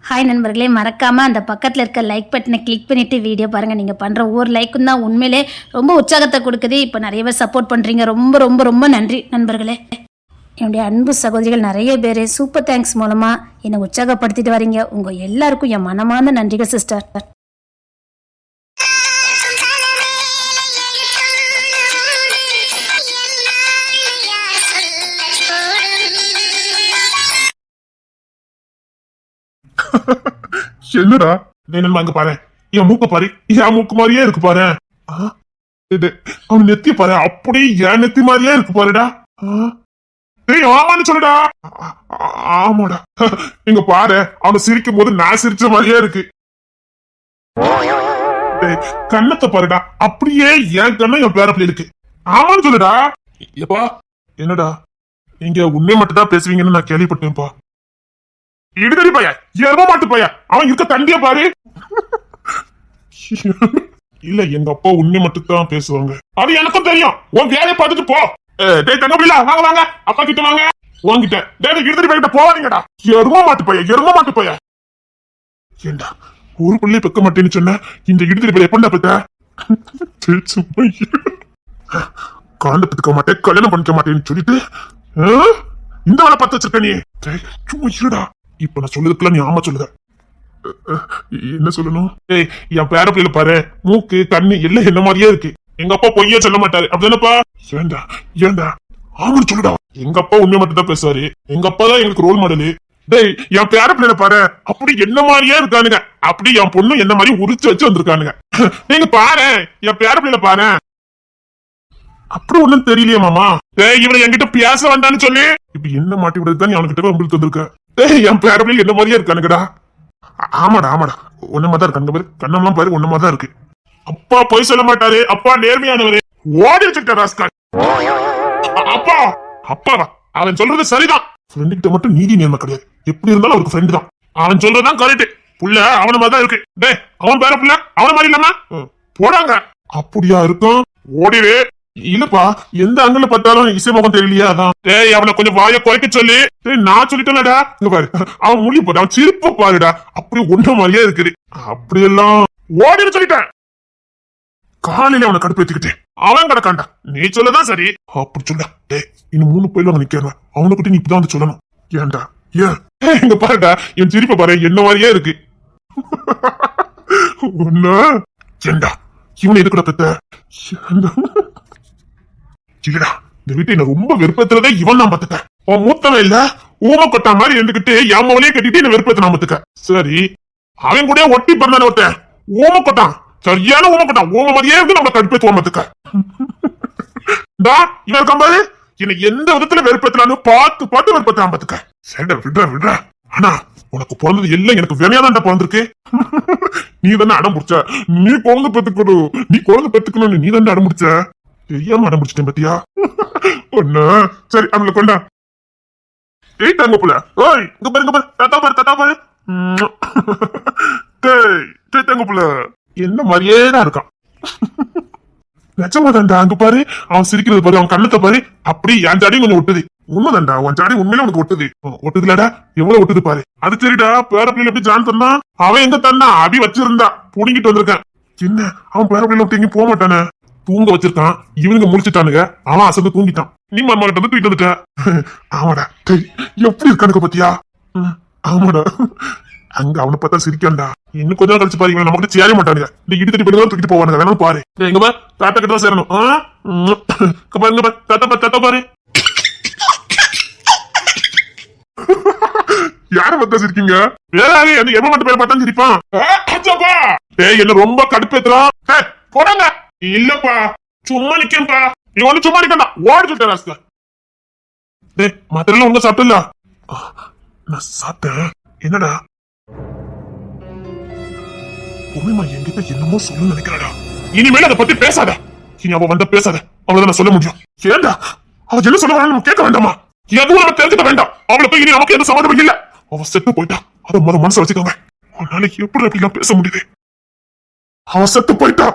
Hi நண்பர்களே, மறக்காமல் அந்த பக்கத்தில் இருக்க லைக் பட்டனை கிளிக் பண்ணிவிட்டு வீடியோ பாருங்கள். நீங்கள் பண்ணுற ஒவ்வொரு லைக்கும் தான் உண்மையிலே ரொம்ப உற்சாகத்தை கொடுக்குது. இப்போ நிறைய பேர் சப்போர்ட் பண்ணுறீங்க. ரொம்ப ரொம்ப ரொம்ப நன்றி நண்பர்களே. என்னுடைய அன்பு சகோதரிகள் நிறைய பேர் சூப்பர் தேங்க்ஸ் மூலமாக என்னை உற்சாகப்படுத்திட்டு வரீங்க. உங்கள் எல்லாருக்கும் என் மனமார்ந்த நன்றிகள் சிஸ்டர். என்னடா நண்பா, அங்க பாரு, என் மூக்க பாரு, என் மூக்கு மாதிரியே இருக்கு பாரு. அவன் நெத்திய பாரு, அப்படியே என் நெத்தி மாதிரியே இருக்கு பாருடா. ஆமான்னு சொல்லுடா. ஆமாடா, இங்க பாரு, அவன் சிரிக்கும் போது நான் சிரிச்ச மாதிரியே இருக்கு. கண்ணத்தை பாருடா, அப்படியே என் கண்ணம் என் பேர பிள்ளை இருக்கு. ஆமான்னு சொல்லுடா. எப்பா என்னடா நீங்க உண்மை மட்டும் தான் பேசுவீங்கன்னு நான் கேள்விப்பட்டேன்ப்பா. இடுதடி பைய, எரும மாட்டு பைய, அவன் இருக்க தண்டிய பாரு. இல்ல, எங்க அப்பா உண்மை மட்டும் தான் பேசுவாங்க. அது எனக்கும் தெரியும். உன் வேலையை பார்த்துட்டு போ. வாங்க வாங்க, அப்பா கிட்ட வாங்க. வாங்கிட்ட இடுதடி பையிட்ட போவாதீங்கடா. எரும மாட்டு பைய, எரும மாட்டு பைய. ஏண்டா ஒரு பிள்ளை பெக்க மாட்டேன்னு சொன்ன, இந்த இடுதடி பைய எப்படா பெத்த? காண்ட பெத்துக்க மாட்டேன், கல்யாணம் பண்ணிக்க மாட்டேன்னு சொல்லிட்டு இந்த வேலை பார்த்து வச்சிருக்க நீ. சும்மா இருடா. இப்ப நான் சொல்லுறதுக்குலாம் நீ ஆமா சொல்லுத. என்ன சொல்லணும்? என் பேர பிள்ளைல பாரு, மூக்கு கண்ணு எல்லாம் என்ன மாதிரியே இருக்கு. எங்க அப்பா பொய்யே சொல்ல மாட்டாரு, அப்படிதானப்பா? ஏண்டா ஏண்டா ஆமான்னு சொல்லுடா. எங்க அப்பா உண்மை மட்டும் தான் பேசுவாரு. எங்க அப்பா தான் எங்களுக்கு ரோல் மாடலு. டேய், என் பேர பிள்ளைல பாரு, அப்படி என்ன மாதிரியே இருக்கானுங்க. அப்படி என் பொண்ணு என்ன மாதிரி உரிச்சு வச்சு வந்திருக்கானுங்க. நீங்க பாரு, என் பேர பிள்ளைல பாரு. அப்படி ஒண்ணும் தெரியலையே மாமா. இவனை என்கிட்ட பேச வேண்டான்னு சொல்லி இப்ப என்ன மாட்டி விடுறதுதான் அவனுக்கிட்ட உங்களுக்கு வந்திருக்க. என் பேரப்பிள்ளை என்ன மாதிரியே இருக்கானுங்கடா. ஆமாடா ஆமாடா, ஒன்ன மாதிரி இருக்காங்க பாரு, கண்ணம்லாம் பாரு, ஒன்ன மாதிரி இருக்கு. அப்பா பொய் சொல்ல மாட்டாரு, அப்பா நேர்மையானவரு. ஓடி வச்சுக்கிட்ட ராஸ்கல். அப்பா அப்பாவா? அவன் சொல்றது சரிதான். ஃப்ரெண்டு கிட்ட மட்டும் நீதி நேர்மை கிடையாது. எப்படி இருந்தாலும் அவருக்கு ஃப்ரெண்டு தான். அவன் சொல்றதுதான் கரெக்ட். புள்ள அவன மாதிரி தான் இருக்கு. டே, அவன் பேர புள்ள அவன மாதிரி இல்லாம போடாங்க. அப்படியா இருக்கும்? ஓடிவே. இல்லப்பா, எந்த அங்கல பார்த்தாலும் இசை முகம் தெரியலையா? அதான். டேய், அவனை கொஞ்சம் வாய குறைக்க சொல்லி. நான் சொல்லிட்டேன்டா. இங்க பாரு, அவன் முடி போட்டு அவன் சிரிப்ப பாருடா, அப்படி ஒன்ன மாதிரியே இருக்குது. அப்படியெல்லாம் ஓடின்னு சொல்லிட்டேன். காலையில அவனை கடுப்பேத்திக்கிட்டேன். அவன் கிடக்காண்டா. நீ சொல்லதான் சரி. அப்படி சொல்ல. டேய், இன்னும் 3 பேர்ல நிக்கிறேன். அவனுக்கிட்ட நீ இப்பதான் வந்து சொல்லணும். ஏன்டா? ஏன் இங்க பாருடா, இவன் சிரிப்ப பாரு, என்ன மாதிரியே இருக்கு. ஒன்னா ஏண்டா இவனை எதுக்குடா பெத்த? இல்லடா, இந்த வீட்டை என்ன ரொம்ப வெறுப்பேத்துறதே இவன் தான் பாத்துக்க. உன் மூத்தவன் இல்ல, ஊம கொட்டா மாதிரி இருந்துகிட்டு யாமவளையே கட்டிட்டு என்ன வெறுப்பேத்த பாத்துக்க. சரி, அவன் கூட ஒட்டி பிறந்தான ஒருத்தன் ஊம கொட்டான், சரியான ஊம கொட்டான். ஊம மாதிரியே இருந்து நம்ம கடுப்பேத்துவோம் பாத்துக்க. இவன் இருக்காம்பாரு, என்னை எந்த விதத்துல வெறுப்பேத்தலான்னு பார்த்து பார்த்து வெறுப்பேத்தான் பாத்துக்க. சரிடா, விடுறா விடுறா. ஆனா உனக்கு பிறந்தது எல்லாம் எனக்கு வேணையாதான்டா பிறந்திருக்கு. நீ தானே அடம் முடிச்ச. நீ குழந்தை பெத்துக்கணும், நீ குழந்தை பெத்துக்கணும்னு நீ தானே அடம் முடிச்ச. தெரியாம அடம் முடிச்சிட்டேன் பத்தியா? ஒண்ணு சரி, அவங்கள கொண்டா. ஏய் தங்க புள்ள, ஓய் இங்க பாரு, இங்க பாரு, தாத்தா பாரு, தாத்தா பாரு. டேய் தங்க புள்ள, என்ன மாதிரியே தான் இருக்கான். நிஜமாதான்டா. அங்க பாரு, அவன் சிரிக்கிறது பாரு, அவன் கண்ணத்தை பாரு, அப்படி என் ஜாடியும் கொஞ்சம் ஒட்டுது. உண்மைதான்டா, உன் ஜாடி உண்மையில உனக்கு ஒட்டுது. ஒட்டுதுலடா, எவ்வளவு ஒட்டுது பாரு. அது சரிடா, பேர பிள்ளைல எப்படி ஜான் தந்தான்? அவன் எங்க தந்தா? அபி வச்சிருந்தா, புடிங்கிட்டு வந்திருக்கான். என்ன, அவன் பேர பிள்ளைல விட்டு எங்கேயும் போக மாட்டானே. தூங்க வச்சிருக்கான், இவனுங்க முடிச்சுட்டானுங்க, அவன் அசந்து தூங்கிட்டான். நீ மாமா கிட்ட வந்து தூக்கிட்டு வந்துட்ட. ஆமாடா, எப்படி இருக்கானுங்க பத்தியா? ஆமாடா, அங்க அவனை பார்த்தா சிரிக்கான்டா. இன்னும் கொஞ்சம் கழிச்சு பாரு, இவன் நமக்கு சேர மாட்டானுங்க. இந்த இடுத்தடி பண்ணி தூக்கிட்டு போவானுங்க. வேணாலும் பாரு. எங்க பாரு, தாத்தா கிட்ட தான் சேரணும். பாருங்க பாரு, தாத்தா பாரு. யார பார்த்தா சிரிக்கீங்க? வேற யாரு? அந்த எவன் மட்டும் பேர் பார்த்தா சிரிப்பான். என்ன ரொம்ப கடுப்பேத்துறான். போடாங்க. இல்லப்பா, சும்மா நிக்கேன்பா. நீ வந்து சும்மா நிக்கா, ஓடி சொல்லிட்ட ராஸ்கல். டேய், மாத்திரம் உங்க சாப்பிட்டல? நான் சாப்பிட்டேன். என்னடா பொம்மைமா என்கிட்ட என்னமோ சொல்ல நினைக்கிறாடா. இனிமேல் அதை பத்தி பேசாத. இனி அவ வந்த பேசாத, அவ்வளவுதான் நான் சொல்ல முடியும். ஏண்டா அவ என்ன சொல்ல வர நம்ம கேட்க வேண்டாமா? எதுவும் நம்ம தெரிஞ்சுக்க வேண்டாம். அவளை போய் இனி நமக்கு எந்த சம்மதமும் இல்ல. அவ செத்து போயிட்டா, அதை மனசு வச்சுக்கோங்க. நாளைக்கு எப்படி அப்படிலாம் பேச முடியுது? அவ செத்து போயிட்டா.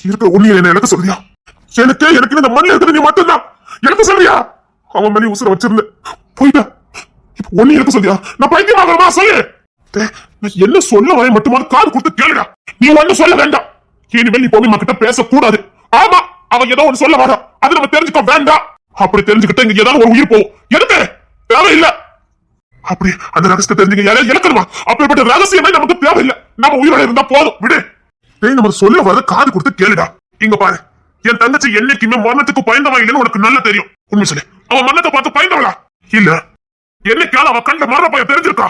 இருக்க உண்மையை என்ன எனக்கு சொல்றியா? எனக்கு இந்த மண்ணில் இருக்கிற நீ மட்டும்தான் எனக்கு சொல்றியா? அவன் மேலே உசுர வச்சிருந்த போயிட்டா. இப்ப ஒண்ணு எனக்கு சொல்றியா? நான் பைத்தியம் ஆகணுமா? சொல்லு. நான் என்ன சொல்ல வரேன் மட்டுமாவது காது கொடுத்து கேளுடா. நீ ஒண்ணு சொல்ல வேண்டாம். இனிமேல் நீ பொம்மிமா கிட்ட பேசக்கூடாது. ஆமா, அவன் ஏதோ ஒண்ணு சொல்ல வரா, அது நம்ம தெரிஞ்சுக்க வேண்டாம். அப்படி தெரிஞ்சுக்கிட்ட இங்க ஏதாவது ஒரு உயிர் போகும். எதுக்கு தேவையில்லை. அப்படி அந்த ரகசியத்தை தெரிஞ்சுங்க யாரையும் இழக்கணுமா? அப்படிப்பட்ட ரகசியமே நமக்கு தேவையில்லை. நம்ம உயிரோட இருந்தா போதும், விடு. நம்ம சொல்ல வர காது கொடுத்து கேளுடா. இங்க பாரு, என் தங்கச்சி என்னைக்குமே மரணத்துக்கு பயந்தவன் இல்லைன்னு உனக்கு நல்லா தெரியும். உண்மை சொல்லு, அவன் மரணத்தை பார்த்து பயந்தவளா? இல்ல, என்னைக்காவது அவன் கண்ட மரண பையன் தெரிஞ்சிருக்கா?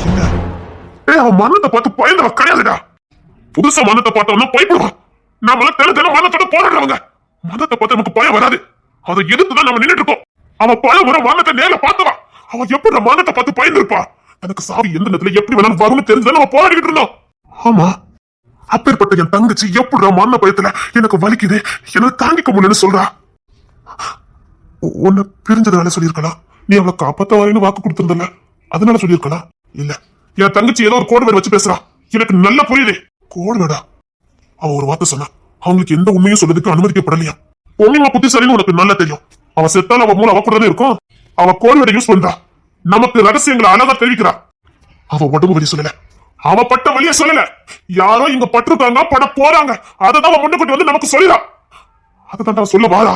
இல்ல, அவன் மரணத்தை பார்த்து பயந்தவ கிடையாதுடா. புதுசா மரணத்தை பார்த்தவன பயப்படுவான். நாம தினம் மரணத்தோட போராடுறவங்க. மரணத்தை பார்த்து நமக்கு பயம் வராது. அதை எதிர்த்துதான் நம்ம நின்றுட்டு இருக்கோம். அவன் பல முறை மரணத்தை நேரில் பார்த்தவா. அவன் எப்படி மரணத்தை பார்த்து பயந்துருப்பா? எனக்கு சாவி எந்த நேரத்துல எப்படி வேணாலும் வரும்னு தெரிஞ்சுதான் நம்ம போராடிக்கிட்டு இருந்தோம். ஆமா, அப்பேற்பட்ட என் தங்கச்சி எப்படி மரண பயத்துல எனக்கு வலிக்குது, எனக்கு தாங்கிக்க முடியலன்னு சொல்றா. உன்னை பிரிஞ்சதுனால சொல்லியிருக்கலாம். நீ அவளை காப்பாத்த வரேன்னு வாக்கு கொடுத்திருந்தல, அதனால சொல்லியிருக்கலாம். இல்ல, என் தங்கச்சி ஏதோ ஒரு கோடு வேர்டு வச்சு பேசுறா. எனக்கு நல்லா புரியுது. கோடு வேடா? அவ ஒரு வார்த்தை சொன்னா அவங்களுக்கு எந்த உண்மையும் சொல்றதுக்கு அனுமதிக்கப்படலையா? பொண்ணுங்க புத்திசாலின்னு உனக்கு நல்லா தெரியும். அவ செத்தால அவ மூலம் அவ கூட தானே இருக்கும். அவ கோடு வேர்டை யூஸ் பண்றா. நமக்கு ரகசியங்களை அழகா தெரிவிக்கிறா. அவ உடம்பு வலி சொல்லல, அவ பட்ட வழிய சொல்லல. யாரோ இங்க பட்டிருக்காங்க, பட போறாங்க, அததான் அவன் முன்னுக்கிட்டு வந்து நமக்கு சொல்லிடா. அதான் சொல்ல வாரா.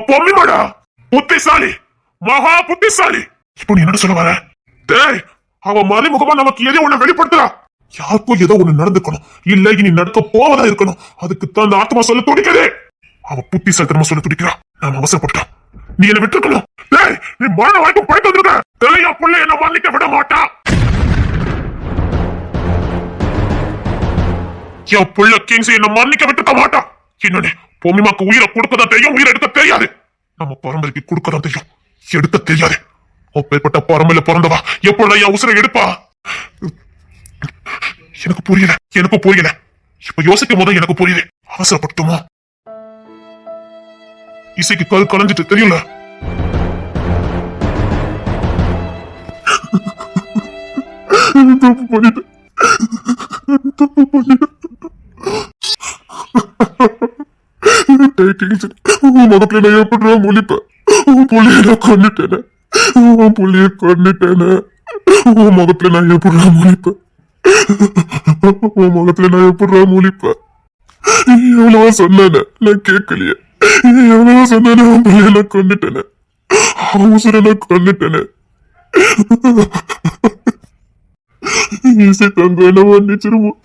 பொம்மிமாடா, புத்திசாலி, மகா புத்திசாலி. இப்போ நீ என்ன சொல்ல வர? டேய், அவ மறைமுகமா நமக்கு எதையோ ஒண்ணு வெளிப்படுத்துறா. யாருக்கும் ஏதோ ஒண்ணு நடந்துக்கணும், இல்ல இனி நடக்க போவதா இருக்கணும். அதுக்கு தான் அந்த ஆத்மா சொல்ல துடிக்குது. அவ புத்திசாலித்தனமா சொல்ல துடிக்கிறா. நாம அவசரப்பட்டோம். நீ என்ன விட்டுருக்கணும். டேய், நீ மரண வரைக்கும் போயிட்டு வந்துருக்க. தெளியா புள்ள என்ன மன்னிக்க விட மாட்டா. என் புள்ள கிங்ஸ் என்ன மன்னிக்க விட்டுக்க மாட்டா. என்னன்னு பொம்மிமாக்கு உயிரை கொடுக்கதான் தெரியும், உயிரை எடுக்க தெரியாது. நம்ம பரம்பரைக்கு கொடுக்கதான் தெரியும், எடுக்க தெரியாது. அப்பேற்பட்ட பரம்பரையில பிறந்தவா எப்பொழுது என் உசுரை எடுப்பா? எனக்கு புரியல. இப்ப யோசிக்கும் போது எனக்கு புரியுது. அவசரப்பட்டுமா? இசைக்கு கல் கலைஞ்சிட்டு தெரியும்ல. முகத்துல நான் எப்படி முழிப்பேன்? புள்ளிய கொண்டுட்டேன, புள்ளிய கொண்டுட்டேன. முகத்துல நான் எப்படி முழிப்பேன்? முகத்துல நான் எப்படி முழிப்பேன்? எவ்வளவா சொன்னேன, நான் கேட்கலையே. எவ்வளவா சொன்னேன, புள்ளிய நான் கொண்டுட்டேன, அவசர நான் கொண்டுட்டேன. இசை தங்க என்ன மன்னிச்சிருவோம்.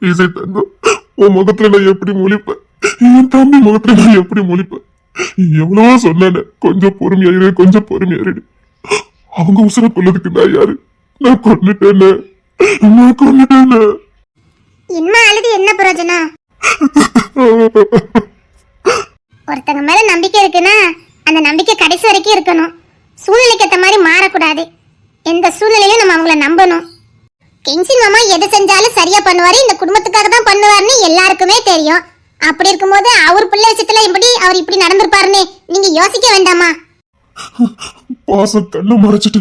இசை தங்கம், உன் முகத்துல நான் எப்படி முழிப்பேன்? என் தம்பி முகத்துல நான் எப்படி முழிப்பேன்? எவ்வளவோ சொன்ன, கொஞ்சம் பொறுமையாயிரு, கொஞ்சம் பொறுமையாயிரு. அவங்க உசுர கொள்ளதுக்கு நான் யாரு? நான் கொண்டுட்டேன்னு. என்ன அழுது என்ன பிரயோஜனம்? ஒருத்தங்க மேல நம்பிக்கை இருக்குன்னா அந்த நம்பிக்கை கடைசி வரைக்கும் இருக்கணும். சூழ்நிலைக்கு ஏற்ற மாதிரி மாறக்கூடாது. எந்த சூழ்நிலையும் நம்ம அவங்கள நம்பணும். கிங்ஸின் மாமா எது செஞ்சாலும் சரியா பண்ணுவாரு, இந்த குடும்பத்துக்காக தான் பண்ணுவாருன்னு எல்லாருக்குமே தெரியும். அப்படி இருக்கும்போது அவர் பிள்ளை விஷயத்துல அவர் இப்படி நடந்திருப்பாருன்னு நீங்க யோசிக்க வேண்டாமா? பாசம் கண்ணை மறைச்சிட்டு.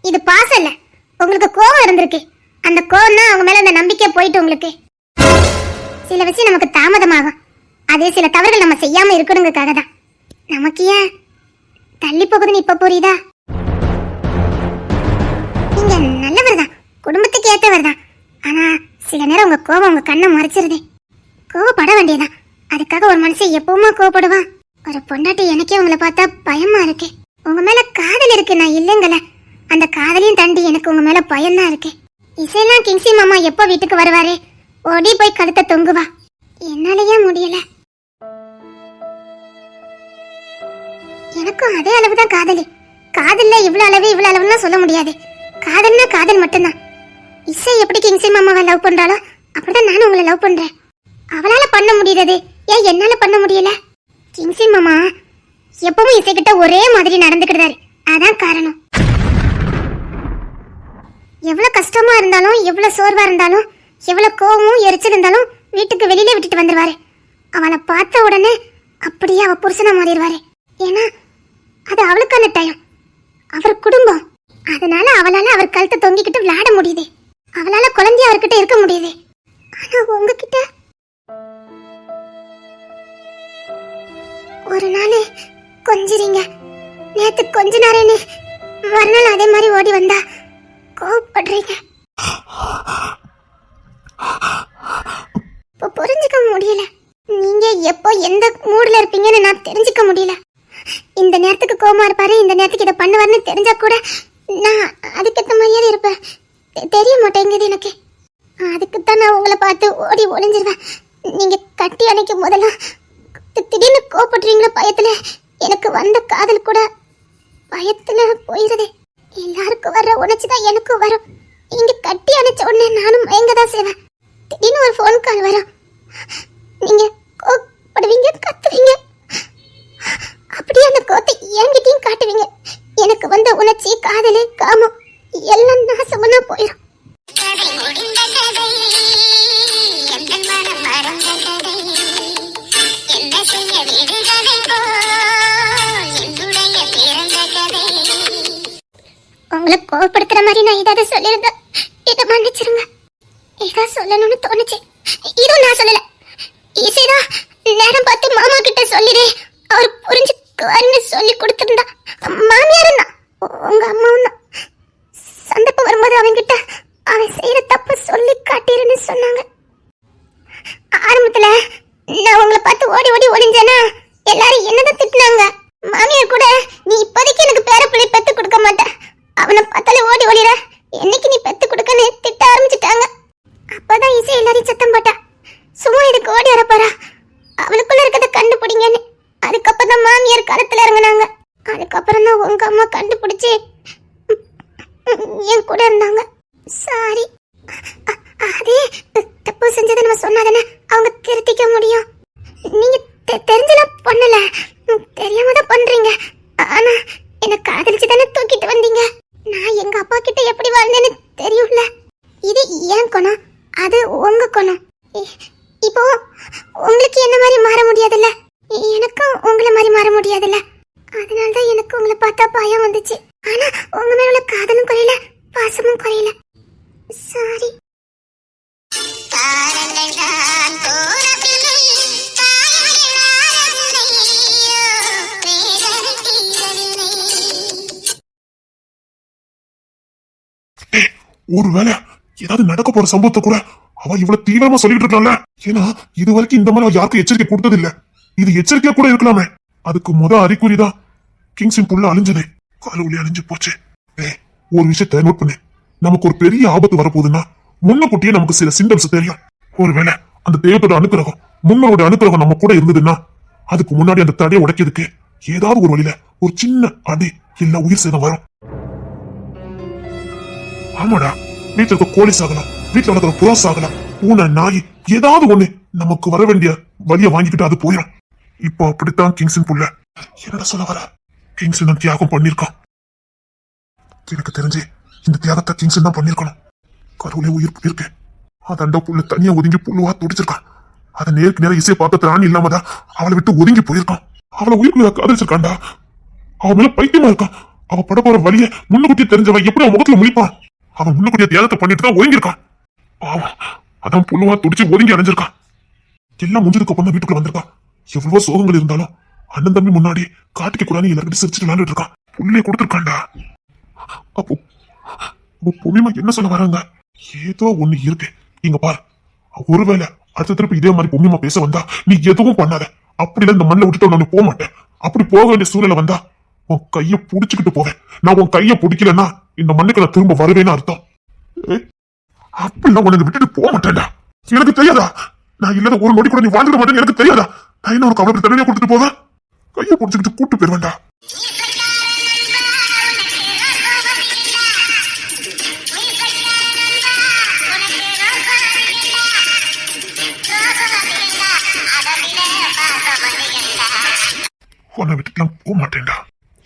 இது பாசம் இல்ல, உங்களுக்கு கோபம் இருந்திருக்கு. அந்த கோபம் தான் அவங்க மேல அந்த நம்பிக்கை போயிட்டு உங்களுக்கு. சில விஷயம் நமக்கு தாமதமாகும், அதே சில தவறுகள் நம்ம செய்யாம இருக்கணுங்கிறதுக்காக தான். நமக்கு ஏன் தள்ளி போகுதுன்னு இப்ப புரியுதா? நீங்க நல்லவர் தான், குடும்பத்துக்கு ஏற்றவர் தான். ஆனா சில நேரம் உங்க கோபம் உங்க கண்ணை மறைச்சிருது. கோவப்பட வேண்டியதான். அதுக்காக ஒரு மனுஷன் எப்பவுமே கோவப்படுவான்? ஒரு பொண்டாட்டி எனக்கே உங்களை பார்த்தா பயமா இருக்கு. உங்க மேல காதல் இருக்கு, நான் இல்லைங்கல. அந்த காதலையும் தாண்டி எனக்கு உங்க மேல பயம்தான் இருக்கு. இசையெல்லாம் கிங்ஸி மாமா எப்போ வீட்டுக்கு வருவாரு? ஓடி போய் கழுத்தை தொங்குவா. என்னாலயே முடியல. எனக்கும் அதே அளவுதான் காதலி. காதல்ல இவ்வளவு அளவுன்னு சொல்ல முடியாது. காதல்னா காதல் மட்டும்தான். இசை எப்படி கிங்ஸி மாமாவை லவ் பண்றாளோ அப்படிதான் நானும் உங்களை லவ் பண்றேன். அவளால பண்ண முடியாது, ஏன் என்னால பண்ண முடியல? கிங்ஸி மாமா எப்பவும் இசைக்கிட்ட ஒரே மாதிரி நடந்துக்கிட்டாரு, அதான் காரணம். எவ்வளவு கஷ்டமா இருந்தாலும், எவ்வளவு சோர்வா இருந்தாலும், எவ்வளவு கோவமும் எரிச்சல் இருந்தாலும் வீட்டுக்கு வெளியில விட்டுட்டு வந்துருவாரு. அவளை பார்த்த உடனே அப்படியே அவ புருஷனா மாறிடுவாரு. ஏன்னா அது அவளுக்கான டைம், அவர் குடும்பம். அதனால அவளால அவர் கழுத்தை தொங்கிக்கிட்டு விளையாட முடியுது, அவளால குழந்தைய அவர்கிட்ட இருக்க முடியுது. ஆனா உங்ககிட்ட ஒரு நாள் கொஞ்சிறீங்க, நேத்து கொஞ்ச நேரம்னு மறுநாள் அதே மாதிரி ஓடி வந்தா கோவப்படுறீங்க. இப்போ புரிஞ்சுக்க முடியல, நீங்க எப்போ எந்த மூடுல இருப்பீங்கன்னு நான் தெரிஞ்சுக்க முடியல. இந்த நேரத்துக்கு கோவமா இருப்பாரு, இந்த நேரத்துக்கு இதை பண்ணுவாருன்னு தெரிஞ்சா கூட நான் அதுக்கேற்ற மாதிரியே இருப்பேன். தெரிய மாட்டேங்குது எனக்கு. அதுக்குத்தான் நான் உங்களை பார்த்து ஓடி ஒளிஞ்சிருவேன். நீங்க கட்டி அணைக்கும் போதெல்லாம் திடீர்னு கோவப்படுறீங்களோ பயத்துல, எனக்கு வந்த காதல் கூட பயத்துல போயிருது. எல்லாருக்கும் வர்ற உணர்ச்சிதான் எனக்கும் வரும். நீங்க கட்டி அணைச்ச உடனே நானும் மயங்கதான் செய்வேன். திடீர்னு ஒரு ஃபோன் கால் வரும், நீங்க கோவப்படுவீங்க, கத்துவீங்க. அப்படியே அந்த கோத்தை என்கிட்டயும் காட்டுவீங்க. எனக்கு வந்த உணர்ச்சி, காதலு, காமம் எல்லாம் நாசமனா போயிடும். உங்களை கோவப்படுத்துற மாதிரி நான் ஏதாவது சொல்லிருந்தேன், இதை மன்னிச்சிருங்க. ஏதாவது சொல்லணும்னு தோணுச்சு, இதுவும் நான் சொல்லல. ஈஸிதான் நேரம் பார்த்து மாமா கிட்ட சொல்லிடு, அவர் புரிஞ்சுக்குவாருன்னு சொல்லி கொடுத்திருந்தா. மாமியாரும் தான், உங்க அம்மாவும் தான். சந்தர்ப்பம் வரும்போது அவன்கிட்ட அவன் செய்யற தப்பு சொல்லி காட்டிருன்னு சொன்னாங்க. ஆரம்பத்துல நான் உங்களை பார்த்து ஓடி ஓடி ஒளிஞ்சேனா எல்லாரும் என்னதான் திட்டினாங்க. மாமியார் கூட நீ இப்போதைக்கு எனக்கு பேரப்பிள்ளை பெத்து கொடுக்க மாட்டேன், அவனை பார்த்தாலே ஓடி ஓடிற, என்னைக்கு நீ பெத்து கொடுக்கன்னு திட்ட ஆரம்பிச்சுட்டாங்க. அப்பதான் இசை எல்லாரையும் சத்தம் போட்டா, சும்மா இதுக்கு ஓடி வர போறா, அவளுக்குள்ள இருக்கிறத கண்டுபிடிங்கன்னு. அதுக்கப்புறம் மாமியார் களத்துல இறங்கினாங்க. அதுக்கப்புறம் தான் உங்க அம்மா கண்டுபிடிச்சு என் கூட இருந்தாங்க. சாரி, அதே தப்பு செஞ்சதை நம்ம சொன்னாதானே அவங்க திருத்திக்க முடியும். நீங்க தெரிஞ்சலாம் பண்ணல, தெரியாம தான் பண்றீங்க. ஆனா என்ன காதலிச்சு தானே தூக்கிட்டு வந்தீங்க. நான் எங்க அப்பா கிட்ட எப்படி வாழ்ந்தேன்னு தெரியும்ல. இது ஏன் குணம், அது உங்க குணம். இப்போ உங்களுக்கு என்ன மாதிரி மாற முடியாதுல்ல, எனக்கும் உங்களை மாதிரி மாற முடியாதுல்ல. அதனாலதான் எனக்கு உங்களை பார்த்தா பயம் வந்துச்சு. ஆனா உங்க மேல உள்ள காதலும் குறையல, பாசமும் குறையல. சாரி. ஒருவேளை ஏதாவது நடக்க போற சம்பவத்தை கூட அவ இவ்வளவு தீவிரமா சொல்லிட்டு இருக்கலாம்ல. ஏன்னா இது வரைக்கும் இந்த மாதிரி யாருக்கும் எச்சரிக்கை கொடுத்தது இல்ல. இது எச்சரிக்கையா கூட இருக்கலாமே. அதுக்கு அறிகுறிதான் கிங்ஸின் புள்ள அழிஞ்சதே, காலவழி அழிஞ்சு போச்சு. ஒரு விஷயத்தை நோட் பண்ணு, நமக்கு ஒரு பெரிய ஆபத்து வரப்போகுதுன்னா முன்னக்கூட்டியே நமக்கு சில சிம்டம்ஸ் தெரியும். ஒருவேளை அந்த தெய்வத்தோட அனுக்கிரகம், முன்னோட அனுக்கிரகம் நம்ம கூட இருந்ததுன்னா அதுக்கு முன்னாடி அந்த தடையை உடைக்கிறதுக்கு ஏதாவது ஒரு வழியில ஒரு சின்ன அடி இல்ல உயிர் சேதம் வரும். ஆமாடா, வீட்டுல இருக்க கோழி சாகலாம், வீட்டுல வளர்க்குற புறா சாகலாம், பூனை, நாய், ஏதாவது ஒண்ணு நமக்கு வர வேண்டிய வழியை வாங்கிக்கிட்டு அது போயிடும். இப்போ அப்படித்தான் கிங்ஸின் புள்ள. என்னடா சொல்ல வர? கிங்ஸின் தியாகம் பண்ணிருக்கான். எனக்கு தெரிஞ்சு இந்த தியாகத்தை கிங்ஸின் தான் பண்ணிருக்கணும். கடவுளே உயிர் போயிருக்கு. அதண்ட புள்ள தனியா ஒதுங்கி புல்லுவா துடிச்சிருக்கான். அதை நேருக்கு நேரம் இசையை பார்க்க திராணி இல்லாமதான் அவளை விட்டு ஒதுங்கி போயிருக்கான். அவளை உயிர்க்குள்ள காதலிச்சிருக்காண்டா. அவன் மேல பைத்தியமா இருக்கான். அவ பட போற வழிய முன்னுக்குட்டியே தெரிஞ்சவன் எப்படி அவன் முகத்துல முழிப்பான்? அவன் முன்னுக்குட்டிய தியாகத்தை பண்ணிட்டு தான் ஒதுங்கிருக்கான். அதான் புல்லுவா துடிச்சு ஒதுங்கி அடைஞ்சிருக்கான். எல்லாம் முடிஞ்சதுக்கு அப்புறம் வீட்டுக்குள்ள வந்திருக்கான். எவ்வளவோ சோகங்கள் இருந்தாலும் அண்ணன் தம்பி முன்னாடி காட்டிக்க கூடாது எல்லாருக்கிட்ட சிரிச்சுட்டு விளையாண்டுட்டு இருக்கான். புள்ளைய கொடுத்துருக்காண்டா. அப்போ பொம்மிமா என்ன சொல்ல வராங்க? ஏதோ ஒண்ணு இருக்கு. இங்க பாரு, ஒருவேளை அடுத்த திருப்பி இதே மாதிரி பொம்மிமா பேச வந்தா நீ எதுவும் பண்ணாத. அப்படிலாம் இந்த மண்ணை விட்டுட்டு நான் போக மாட்டேன். அப்படி போக வேண்டிய சூழ்நிலை வந்தா உன் கைய புடிச்சுக்கிட்டு போவேன். நான் உன் கைய பிடிக்கலன்னா இந்த மண்ணுக்கு நான் திரும்ப வருவேன்னு அர்த்தம். அப்படிலாம் உனக்கு விட்டுட்டு போக மாட்டேன்டா. எனக்கு தெரியாதா? நான் இல்லாத ஒரு நொடி கூட நீ வாழ்ந்துட மாட்டேன்னு எனக்கு தெரியாதா? நான் என்ன உனக்கு அவ்வளவு தனியா கொடுத்துட்டு போவேன்? கைய பிடிச்சுக்கிட்டு கூட்டு போயிருவேன்டா. உன்னை விட்டுலாம் போக மாட்டேன்டா.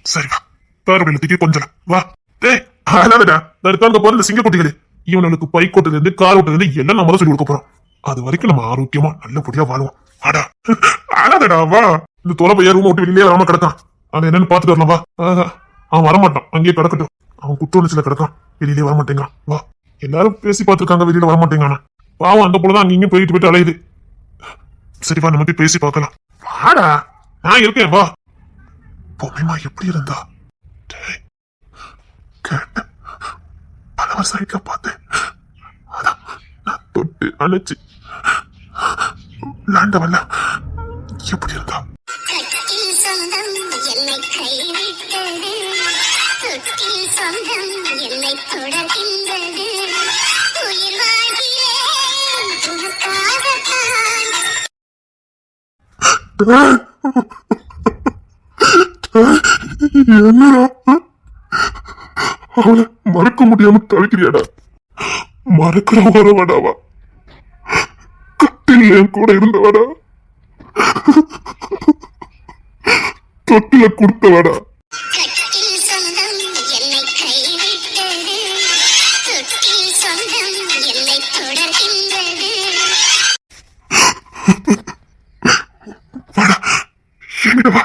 சரி வா, பேரவையில தூக்கி கொஞ்சம் வா. அதான்டா, நான் பிறந்த சிங்க குட்டிகளே, இவனுக்கு பைக் ஓட்டுறது இருந்து கார் ஓட்டுறது எல்லாம் நம்ம தான் சொல்லி கொடுக்க போறோம். அது வரைக்கும் நம்ம ஆரோக்கியமா நல்லபடியா வாழுவோம். ஆடா ஆடாதடா வா. இந்த தொலை பையன் ரூம் விட்டு வெளியே வராம கிடக்கான். அது என்னன்னு பாத்துட்டு வரலாம் வா. அவன் வரமாட்டான், அங்கேயே கிடக்கட்டும். அவன் குற்றோணச்சில கிடக்கான், வெளியிலே வரமாட்டேங்கான். வா. எல்லாரும் பேசி பார்த்துருக்காங்க, வெளியில வரமாட்டேங்கானா. பாவம் அந்த போலதான் அங்கேயும் போயிட்டு அலையுது. சரி வா, நம்ம போய் பேசி பார்க்கலாம். வாடா, நான் இருக்கேன் வா. பொம்மைமா எப்படி இருந்தா? கேட்டேன், பல வருஷம் பார்த்தேன். அதான் நான் தொட்டு அணைச்சு விளாண்டவல்ல, எப்படி இருந்தா? என்னடா அவளை மறக்க முடியாம தவிக்கிறியாடா? மறக்கிற வரவாடாவா? கட்டில் என் கூட இருந்தவாடா, தொட்டில கொடுத்தவாடா. வாடா, என்கிட்ட வா.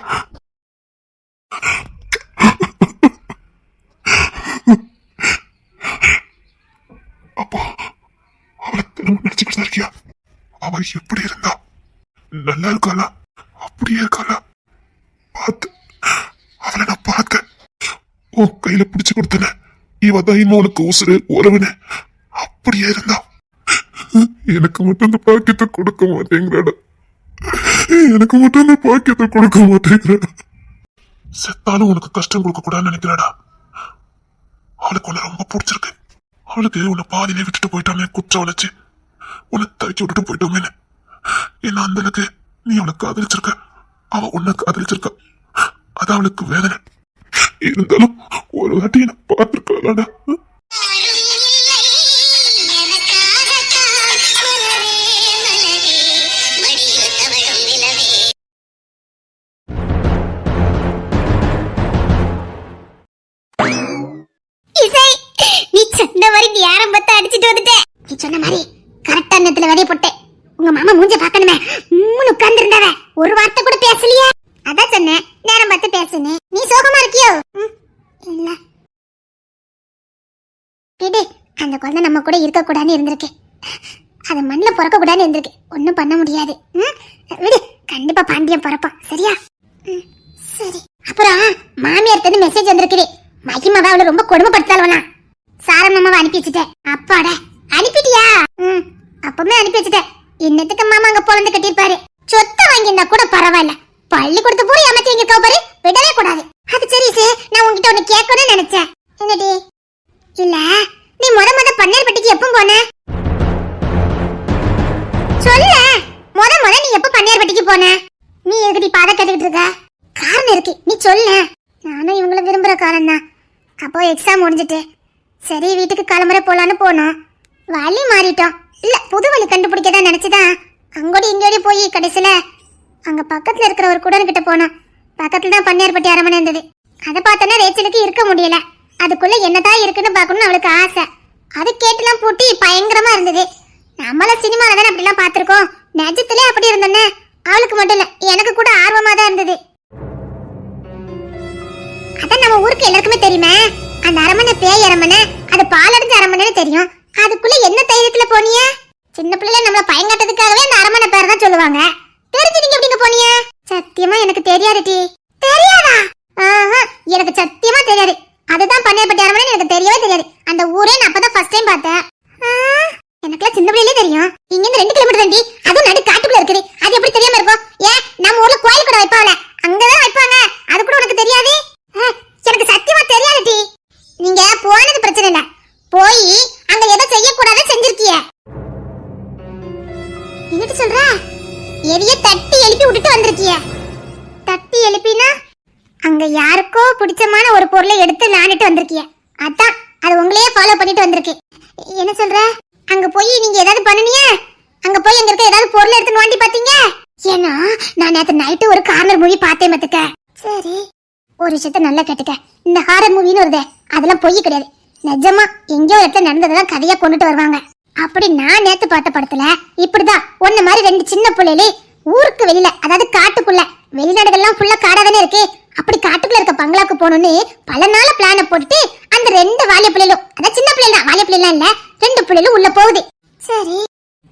அப்பா, அவளை தினமும் நினைச்சுக்கிட்டு இருக்கியா? அவ எப்படி இருந்தா? நல்லா இருக்காளா? அப்படியே இருக்காளா? பார்த்து அவளை நான் பார்த்தேன். உன் கையில பிடிச்சு கொடுத்தன, இவதான் இன்னும் உனக்கு உசுறு உறவுன்னு. அப்படியே இருந்தா. எனக்கு மட்டும் அந்த பாக்கியத்தை கொடுக்க மாட்டேங்கிறாடா. எனக்கு மட்டும் அந்த பாக்கியத்தை கொடுக்க மாட்டேங்கிறாடா. செத்தாலும் உனக்கு கஷ்டம் கொடுக்க கூடாதுன்னு நினைக்கிறாடா. அவளுக்கு உன்னை ரொம்ப பிடிச்சிருக்கு. அவளுக்கு உன்னை பாதியிலே விட்டுட்டு போயிட்டாமே, குற்றம் வளைச்சு உன்னை தவிக்க விட்டுட்டு போயிட்டோமேன்னு. ஏன்னா அந்த அளவுக்கு நீ அவளை காதலிச்சிருக்க, அவ உன்னை காதலிச்சிருக்க. அது அவளுக்கு வேதனை. இருந்தாலும் ஒரு வாட்டி என்ன பார்த்திருக்காளாடா. நீ சொன்ன மாதிரி நீ ஆரம்பத்தை அடிச்சுட்டு வந்துட்ட. நீ சொன்ன மாதிரி கரெக்டா நேரத்துல வெடிய போட்டேன். உங்க மாமா மூஞ்ச பாக்கணுமே, மூணு உட்கார்ந்து இருந்தாவ, ஒரு வார்த்தை கூட பேசலையா? அதான் சொன்னேன், நேரம் பார்த்து பேசுன்னு. நீ சோகமா இருக்கியோ? இல்ல விடு, அந்த குழந்தை நம்ம கூட இருக்க கூடாதுன்னு இருந்திருக்கு. அது மண்ணில் பிறக்க கூடாதுன்னு இருந்திருக்கு. ஒன்னும் பண்ண முடியாது. விடு, கண்டிப்பா பாண்டியன் பிறப்பான். சரியா? சரி. அப்புறம் மாமியார்ட்டு மெசேஜ் வந்திருக்குது. மகிமாவை அவளை ரொம்ப கொடுமைப்படுத்தாளவனா? சாரமாமாவை அனுப்பி வச்சுட்டேன். அப்பாடா, அனுப்பிட்டியா? அப்பவுமே அனுப்பி வச்சுட்டேன். இன்னத்துக்கு மாமா அங்க பொழந்து கட்டிருப்பாரு. சொத்தை வாங்கியிருந்தா கூட பரவாயில்ல, பள்ளி கொடுத்து போய் அமைச்சு வைங்க பாரு, விடவே கூடாது. அது சரி சார், நான் உங்ககிட்ட ஒண்ணு கேட்கணும்னு நினைச்சேன். என்னடி? இல்ல, நீ முத பன்னீர்பட்டிக்கு எப்ப போன? சொல்ல, முத நீ எப்ப பன்னீர்பட்டிக்கு போன? நீ எதுக்கு பாத கட்டிக்கிட்டு இருக்க? காரணம் இருக்கு, நீ சொல்ல. நானும் இவங்கள விரும்புற காரணம் தான். அப்போ எக்ஸாம் முடிஞ்சிட்டு சரி வீட்டுக்கு கிளம்புற போலான்னு போனோம். வழி மாறிட்டோம். இல்ல, புது வழி கண்டுபிடிக்கதான் நினைச்சுதான் அங்கோடி இங்கோடி போய் கடைசியில அங்க பக்கத்துல இருக்கிற ஒரு குடன் கிட்ட போனோம். பக்கத்துல தான் பன்னீர்பட்டி அரமனை இருந்தது. அதை பார்த்தோன்னா ரேச்சலுக்கு இருக்க முடியல. அதுக்குள்ள என்னதான் இருக்குன்னு பாக்கணும்னு அவளுக்கு ஆசை. அது கேட்டுலாம் பூட்டி பயங்கரமா இருந்தது. நம்மள சினிமால தானே அப்படிலாம் பார்த்திருக்கோம், நிஜத்திலே அப்படி இருந்தோன்னே அவளுக்கு மட்டும் இல்ல எனக்கு கூட ஆர்வமா தான் இருந்தது. அதான் நம்ம ஊருக்கு எல்லாருக்குமே தெரியுமே, அந்த அரமனை பேய் அரமனை, அது பாலடைஞ்ச அரமனைன்னு தெரியும். அதுக்குள்ள என்ன தைரியத்துல போனிய? சின்ன பிள்ளைல நம்மள பயங்காட்டதுக்காகவே அந்த அரமனை பேர் தான் சொல்லுவாங்க. தெரிஞ்சு நீங்க எப்படிங்க போனிய? சத்தியமா எனக்கு தெரியாது டி. தெரியாதா? எனக்கு சத்தியமா தெரியாது. அதுதான் பன்னீர்பட்டி அரமனை எனக்கு தெரியவே தெரியாது. அந்த ஊரே நான் அப்பதான் ஃபர்ஸ்ட் டைம் பார்த்தேன். எனக்குலாம் சின்ன பிள்ளையிலே தெரியும். இங்க இருந்து 2 கிலோமீட்டர் தாண்டி, அதுவும் நடு காட்டுக்குள்ள இருக்குது. அது எப்படி தெரியாம இருக்கும்? ஏன் நம்ம ஊர்ல கோயில் கூட வைப்பாங்களே, அங்கதான் வைப்பாங்க. அது கூட உனக்கு தெரியாது? எனக்கு சத்தியமா தெரியாது டி. நீங்க போனது பிரச்சனை இல்ல, போய் அங்க எதை செய்யக்கூடாது செஞ்சிருக்கிய. என்னட்டு சொல்ற? எரிய தட்டி எழுப்பி விட்டுட்டு வந்திருக்கிய. தட்டி எழுப்பினா அங்க யாருக்கோ பிடிச்சமான ஒரு பொருளை எடுத்து நானிட்டு வந்திருக்கிய. அதான் அது உங்களையே ஃபாலோ பண்ணிட்டு வந்திருக்கு. என்ன சொல்ற? அங்க போய் நீங்க ஏதாவது பண்ணுனிய? அங்க போய் அங்க இருக்க ஏதாவது பொருள் எடுத்து நோண்டி பாத்தீங்க? ஏன்னா நான் நேத்து நைட்டு ஒரு கார்னர் மூவி பார்த்தேன் பாத்துக்க. சரி, ஒரு விஷயத்த நல்லா கேட்டுக்க. இந்த ஹாரர் மூவின்னு வருதே, அதெல்லாம் பொய் கிடையாது. நிஜமா எங்கேயோ இடத்துல நடந்ததெல்லாம் கதையா கொண்டுட்டு வருவாங்க. அப்படி நான் நேத்து பார்த்த படத்துல இப்படிதான் ஒண்ணு மாதிரி ரெண்டு சின்ன புள்ளைகளே ஊருக்கு வெளியில, அதாவது காட்டுக்குள்ள, வெளிநாடுகள்லாம் ஃபுல்லா காடாதானே இருக்கு, அப்படி காட்டுக்குள்ள இருக்க பங்களாக்கு போகணும்னு பல நாள் பிளான போட்டுட்டு அந்த ரெண்டு வாலிய பிள்ளைகளும், அதான் சின்ன பிள்ளைங்க தான், வாலிய பிள்ளைலாம் இல்ல, ரெண்டு பிள்ளைகளும் உள்ள போகுது. சரி,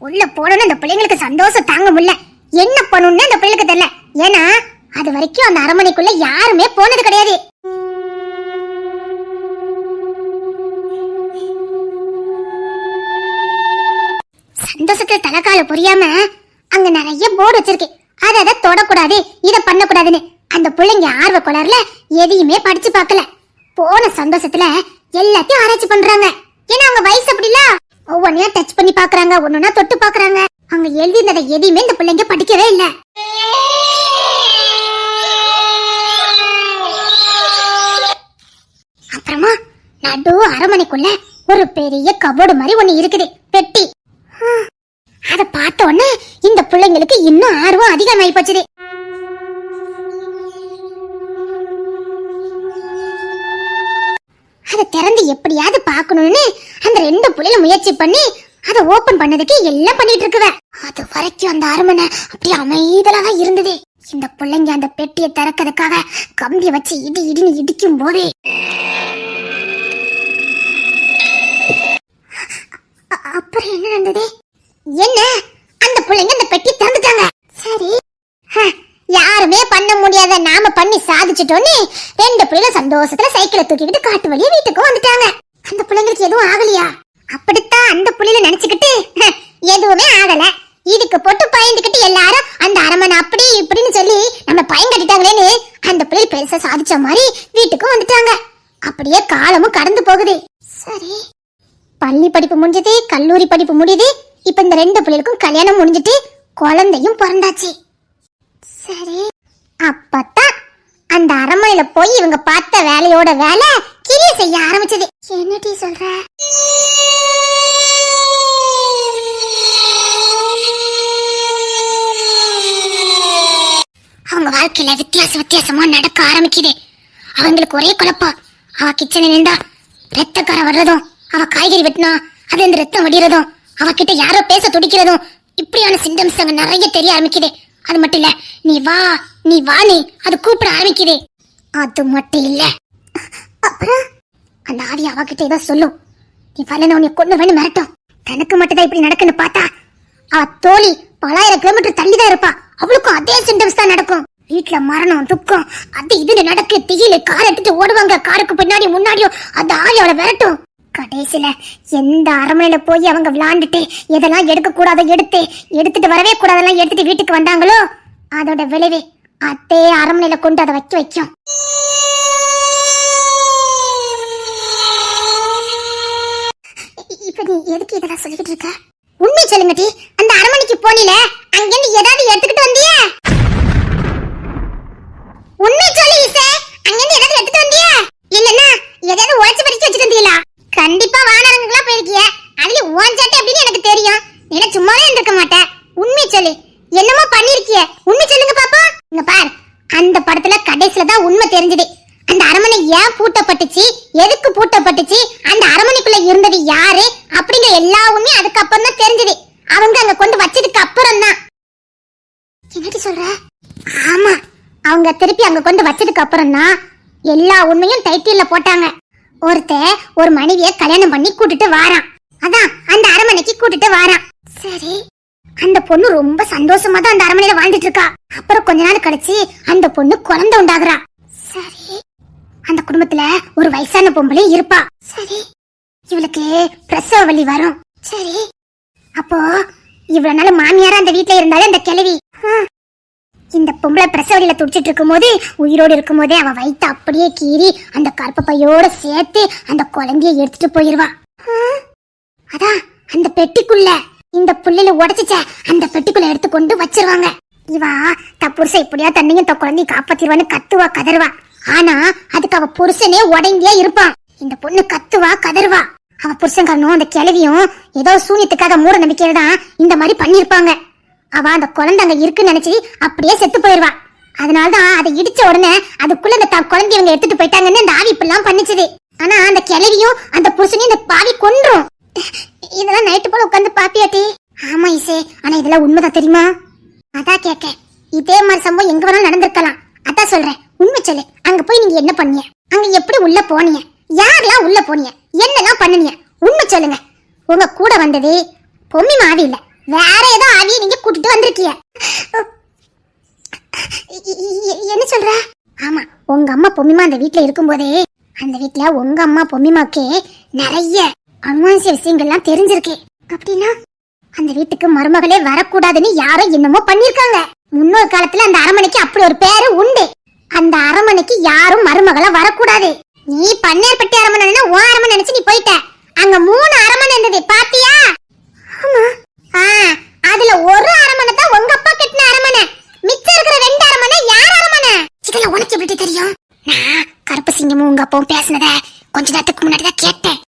உள்ள போனோன்னு அந்த பிள்ளைங்களுக்கு சந்தோஷம் தாங்க முடியல. என்ன பண்ணணும்னு அந்த பிள்ளைகளுக்கு தெரியல. ஏன்னா அது வரைக்கும் அந்த அரண்மனைக்குள்ள யாருமே போனது கிடையாது. சந்தோஷத்துல தலைக்கால புரியாம அங்க நிறைய போர்டு வச்சிருக்கு, அதை தொடக்கூடாது, இத பண்ணக்கூடாதுன்னு. அந்த பிள்ளைங்க ஆர்வ கோளாறுல எதையுமே படிச்சு பார்க்கல. போன சந்தோஷத்துல எல்லாத்தையும் ஆராய்ச்சி பண்றாங்க. ஏன்னா அவங்க வயசு அப்படில ஒவ்வொன்னையும் டச் பண்ணி பாக்குறாங்க, ஒன்னொன்னா தொட்டு பாக்குறாங்க. அவங்க எழுதினதை எதையுமே இந்த பிள்ளைங்க படிக்கவே இல்ல. அப்புறமா நடு அரண்மனைக்குள்ள ஒரு பெரிய கபோர்டு மாதிரி ஒண்ணு இருக்குது, பெட்டி. அத பார்த்த உடனே இந்த பிள்ளைங்களுக்கு இன்னும் ஆர்வம் அதிகமாயி போச்சு. அதை திறந்து எப்படியாவது பார்க்கணும்னு அந்த ரெண்டு பிள்ளைல முயற்சி பண்ணி அதை ஓபன் பண்ணதுக்கு எல்லாம் பண்ணிட்டு இருக்குவ. அது வரைக்கும் அந்த அரண்மனை அப்படி அமைதலாக இருந்தது. இந்த பிள்ளைங்க அந்த பெட்டியை திறக்கிறதுக்காக கம்பியை வச்சு இடி இடின்னு இடிக்கும் போது அப்புறம் என்ன நடந்தது? என்ன, அந்த பிள்ளைங்க அந்த பெட்டி திறந்துட்டாங்க. சரி, யாருமே பண்ண முடியாத நாம பண்ணி சாதிச்சிட்டோன்னு ரெண்டு பிள்ளைங்க சந்தோஷத்துல சைக்கிளை தூக்கிக்கிட்டு காட்டு வழியா வீட்டுக்கும் வந்துட்டாங்க. அந்த பிள்ளைங்களுக்கு எதுவும் ஆகலையா? அப்படித்தான் அந்த பிள்ளைல நினைச்சுக்கிட்டு எதுவுமே ஆகல, இதுக்கு போட்டு பயந்துக்கிட்டு எல்லாரும் அந்த அரண்மனை அப்படி இப்படின்னு சொல்லி நம்ம பயம் கட்டிட்டாங்களேன்னு அந்த பிள்ளை பெருசா சாதிச்ச மாதிரி வீட்டுக்கும் வந்துட்டாங்க. அப்படியே காலமும் கடந்து போகுது. சரி, பள்ளி படிப்பு முடிஞ்சது, கல்லூரி படிப்பு முடியுது. இப்ப இந்த ரெண்டு பிள்ளைகளுக்கும் கல்யாணம் முடிஞ்சிட்டு குழந்தையும் பிறந்தாச்சு. சரி, அப்பதான் அந்த அரண்மனையில போய் இவங்க பார்த்த வேலையோட வேலை கிளிய செய்ய ஆரம்பிச்சது. என்னடி சொல்ற? அவங்க வாழ்க்கையில வித்தியாசமா நடக்க ஆரம்பிக்குது. அவங்களுக்கு ஒரே குழப்பம். அவ கிச்சன்ல நின்றா ரத்தக்கார வர்றதும், அவ காய்கறி வெட்டினா அது இந்த ரத்தம் வடிறதும், அவகிட்ட யாரோ பேச துடிக்கிறதும், இப்படியான சிம்டம்ஸ் அங்க நிறைய தெரிய ஆரம்பிக்குது. அது மட்டும் இல்ல, நீ வா நீ வா நீ அது கூப்பிட ஆரம்பிக்குது. அது மட்டும் இல்ல, அப்புறம் அந்த ஆவி அவகிட்ட ஏதோ சொல்லும், நீ வரல உன்னை கொண்டு வேணும் மிரட்டும். தனக்கு மட்டும் தான் இப்படி நடக்குன்னு பார்த்தா அவ தோழி பலாயிரம் கிலோமீட்டர் தள்ளிதான் இருப்பா, அவளுக்கும் அதே சிம்டம்ஸ் தான் நடக்கும். வீட்டுல மரணம் துக்கம் அது இது நடக்கு, திகில கார் எடுத்துட்டு ஓடுவாங்க, காருக்கு பின்னாடி முன்னாடியும் அந்த ஆவி அவளை விரட்டும். கடைசியில எந்த அரண்மனையில போய் அவங்க விளையாண்டுட்டு எதெல்லாம் எடுக்க கூடாத எடுத்துட்டு வரவே கூடாதெல்லாம் எடுத்துட்டு வீட்டுக்கு வந்தாங்களோ அதோட விளைவு அதே அரண்மனையில கொண்டு அதை வைக்கும். இப்ப நீ எதுக்கு இதெல்லாம் சொல்லிக்கிட்டு இருக்க? உண்மை சொல்லுங்க டி, அந்த அரண்மனைக்கு போனில அங்கிருந்து ஏதாவது எடுத்துக்கிட்டு வந்தியா? உண்மை சொல்லு ஈசே, அங்கிருந்து ஏதாவது எடுத்துட்டு வந்தியா? இல்லன்னா ஏதாவது உழைச்சு பறிச்சு வச்சுட்டு வந்தீங்களா? கண்டிப்பா வானரங்களா போயிருக்கிய, அதுல ஓஞ்சாட்டே அப்படின்னு எனக்கு தெரியும். நீ சும்மாவே இருந்திருக்க மாட்டேன். உண்மை சொல்லு, என்னமோ பண்ணிருக்கிய, உண்மை சொல்லுங்க பாப்பா. இங்க பார், அந்த படத்துல கடைசில தான் உண்மை தெரிஞ்சது. அந்த அரண்மனை ஏன் பூட்டப்பட்டுச்சு, எதுக்கு பூட்டப்பட்டுச்சு, அந்த அரண்மனைக்குள்ள இருந்தது யாரு அப்படிங்கிற எல்லா உண்மையும் அதுக்கப்புறம் தான் தெரிஞ்சது. அவங்க அங்க கொண்டு வச்சதுக்கு அப்புறம் தான். என்னடி சொல்ற? ஆமா, அவங்க திருப்பி அங்க கொண்டு வச்சதுக்கு அப்புறம் தான் எல்லா உண்மையும் டைட்டில்ல போட்டாங்க. ஒருத்தன் ஒரு மனைவிய கல்யாணம் பண்ணி கூட்டிட்டு வாரான், அதான் அந்த அரண்மனைக்கு கூட்டிட்டு வாரான். சரி, அந்த பொண்ணு ரொம்ப சந்தோஷமா தான் அந்த அரண்மனையில வாழ்ந்துட்டு இருக்கா. அப்புறம் கொஞ்ச நாள் கழிச்சு அந்த பொண்ணு குழந்தை உண்டாகுறா. சரி, அந்த குடும்பத்துல ஒரு வயசான பொம்பளை இருப்பா. சரி, இவளுக்கு பிரசவ வலி வரும். சரி, அப்போ இவ்வளவு நாள் மாமியாரா அந்த வீட்டுல இருந்தாலும் அந்த கிழவி இந்த பொம்பளை பிரசவலியில துடிச்சிட்டு இருக்கும் போது, உயிரோடு இருக்கும் போதே அவ வயிற்று அப்படியே கீறி அந்த கருப்ப பையோட சேர்த்து அந்த குழந்தைய எடுத்துட்டு போயிருவா. அதான் அந்த பெட்டிக்குள்ள இந்த புள்ளையில உடைச்சிச்ச அந்த பெட்டிக்குள்ள எடுத்து கொண்டு வச்சிருவாங்க. இவா புருஷ இப்படியா தன்னையும் குழந்தைய காப்பாத்திருவான்னு கத்துவா கதறுவா. ஆனா அதுக்கு அவ புருஷனே உடங்கியா இருப்பான். இந்த பொண்ணு கத்துவா கதறுவா. அவ புருஷன்காரனும் அந்த கிழவியும் ஏதோ சூனியத்துக்காக மூட நம்பிக்கையில தான் இந்த மாதிரி பண்ணிருப்பாங்க. அவ அந்த குழந்தை அங்க இருக்குன்னு நினைச்சு அப்படியே செத்து போயிருவா. அதனாலதான் அதை இடிச்ச உடனே அதுக்குள்ள இந்த குழந்தை இவங்க எடுத்துட்டு போயிட்டாங்கன்னு அந்த ஆவி இப்பெல்லாம் பண்ணிச்சது. ஆனா அந்த கிழவியும் அந்த புருஷனையும் இந்த பாவி கொன்றும். இதெல்லாம் நைட்டு போல உட்காந்து பாப்பியாட்டி? ஆமா இசே, ஆனா இதெல்லாம் உண்மைதான் தெரியுமா? அதான் கேட்க, இதே மாதிரி சம்பவம் எங்க வேணாலும் நடந்திருக்கலாம். அதான் சொல்றேன், உண்மை சொல்லு. அங்க போய் நீங்க என்ன பண்ணீங்க? அங்க எப்படி உள்ள போனீங்க? யாரெல்லாம் உள்ள போனீங்க? என்னெல்லாம் பண்ணுனீங்க? உண்மை சொல்லுங்க. உங்க கூட வந்தது பொம்மி ஆவி இல்ல, வேற ஏதோ ஆவியை நீங்க கூட்டிட்டு வந்திருக்கீங்க. என்ன சொல்ற? ஆமா, உங்க அம்மா பொம்மிமா அந்த வீட்டுல இருக்கும்போதே அந்த வீட்டுல உங்க அம்மா பொம்மிமாக்கு நிறைய அனுமானிய விஷயங்கள்லாம் தெரிஞ்சிருக்கு. அப்படின்னா அந்த வீட்டுக்கு மருமகளே வரக்கூடாதுன்னு யாரோ என்னமோ பண்ணிருக்காங்க. முன்னொரு காலத்துல அந்த அரண்மனைக்கு அப்படி ஒரு பேரு உண்டு. அந்த அரண்மனைக்கு யாரும் மருமகளா வரக்கூடாது. நீ பன்னேர்பட்டி அரண்மனை உன் அரண்மனை நினைச்சு நீ போயிட்ட. அங்க 3 அரண்மனை இருந்தது பாத்தியா? ஆமா. அதுல ஒரு அரண்மனை தான் உங்க அப்பா கட்டின அரண்மனை. மிச்சம் இருக்கிற 2 அரண்மனை யார் அரண்மனை? இதெல்லாம் உனக்கு எப்படி தெரியும்? நான் கருப்பு சிங்கமும் உங்க அப்பாவும் பேசினத கொஞ்ச நேரத்துக்கு முன்னாடி தான் கேட்டேன்.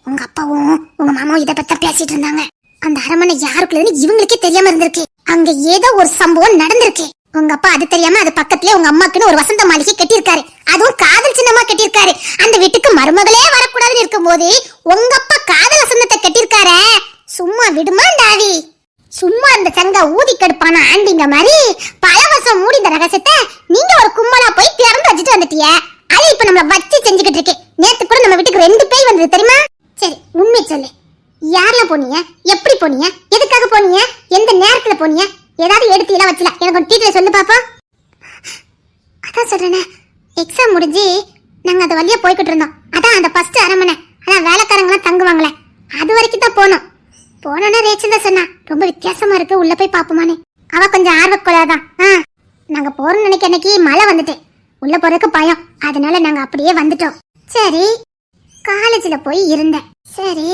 உங்க அப்பாவும் உங்க மாமாவும் இதை பத்தி பேசிட்டு இருந்தாங்க. அந்த அரண்மனை யாருக்குள்ளதுன்னு இவங்களுக்கே தெரியாம இருந்திருக்கு. அங்க ஏதோ ஒரு சம்பவம் நடந்திருக்கு. உங்க அப்பா அது தெரியாம அது பக்கத்துலயே உங்க அம்மாக்குன்னு ஒரு வசந்த மாளிகை கட்டியிருக்காரு. அதுவும் காதல் சின்னமா கட்டியிருக்காரு. அந்த வீட்டுக்கு மருமகளே வரக்கூடாதுன்னு இருக்கும்போது உங்க அப்பா காதல் வசந்தத்தை கட்டியிருக்காரு. சும்மா விடுமா டாவி? சும்மா அந்த சங்க ஊதி கடுப்பான ஆண்டிங்க மாதிரி பல வருஷம் மூடி இந்த ரகசியத்தை நீங்க ஒரு கும்பலா போய் திறந்து வச்சுட்டு வந்துட்டிய. அது இப்ப நம்மள வச்சு செஞ்சுக்கிட்டு இருக்கு. நேத்து கூட நம்ம வீட்டுக்கு 2 பேய் வந்தது தெரியுமா? சரி, உண்மை சொல்லு. யார்ல போனீங்க? எப்படி போனீங்க? எதுக்காக போனீங்க? எந்த நேரத்துல போனீங்க? ஏதாவது எடுத்து வச்சல எனக்கு ஒரு டீட்டெயில் சொல்லு பாப்பா. அதான் சொல்றேனே, எக்ஸாம் முடிஞ்சு நாங்க அது வழியா போய்கிட்டு இருந்தோம். அதான் அந்த ஃபர்ஸ்ட் அரண்மனை, அதான் வேலைக்காரங்களாம் தங்குவாங்களே, அது வரைக்கும் தான் போனோம். போனோன்னா ரேச்சல் தான் சொன்னா ரொம்ப வித்தியாசமா இருக்கு, உள்ள போய் பாப்போமான்னு. அவ கொஞ்சம் ஆர்வக்கொள்ளாதான். நாங்க போறோம்னு நினைக்க அன்னைக்கு மழை வந்துட்டு உள்ள போறதுக்கு பயம், அதனால நாங்க அப்படியே வந்துட்டோம். சரி, காலேஜ்ல போய் இருந்தேன். சரி,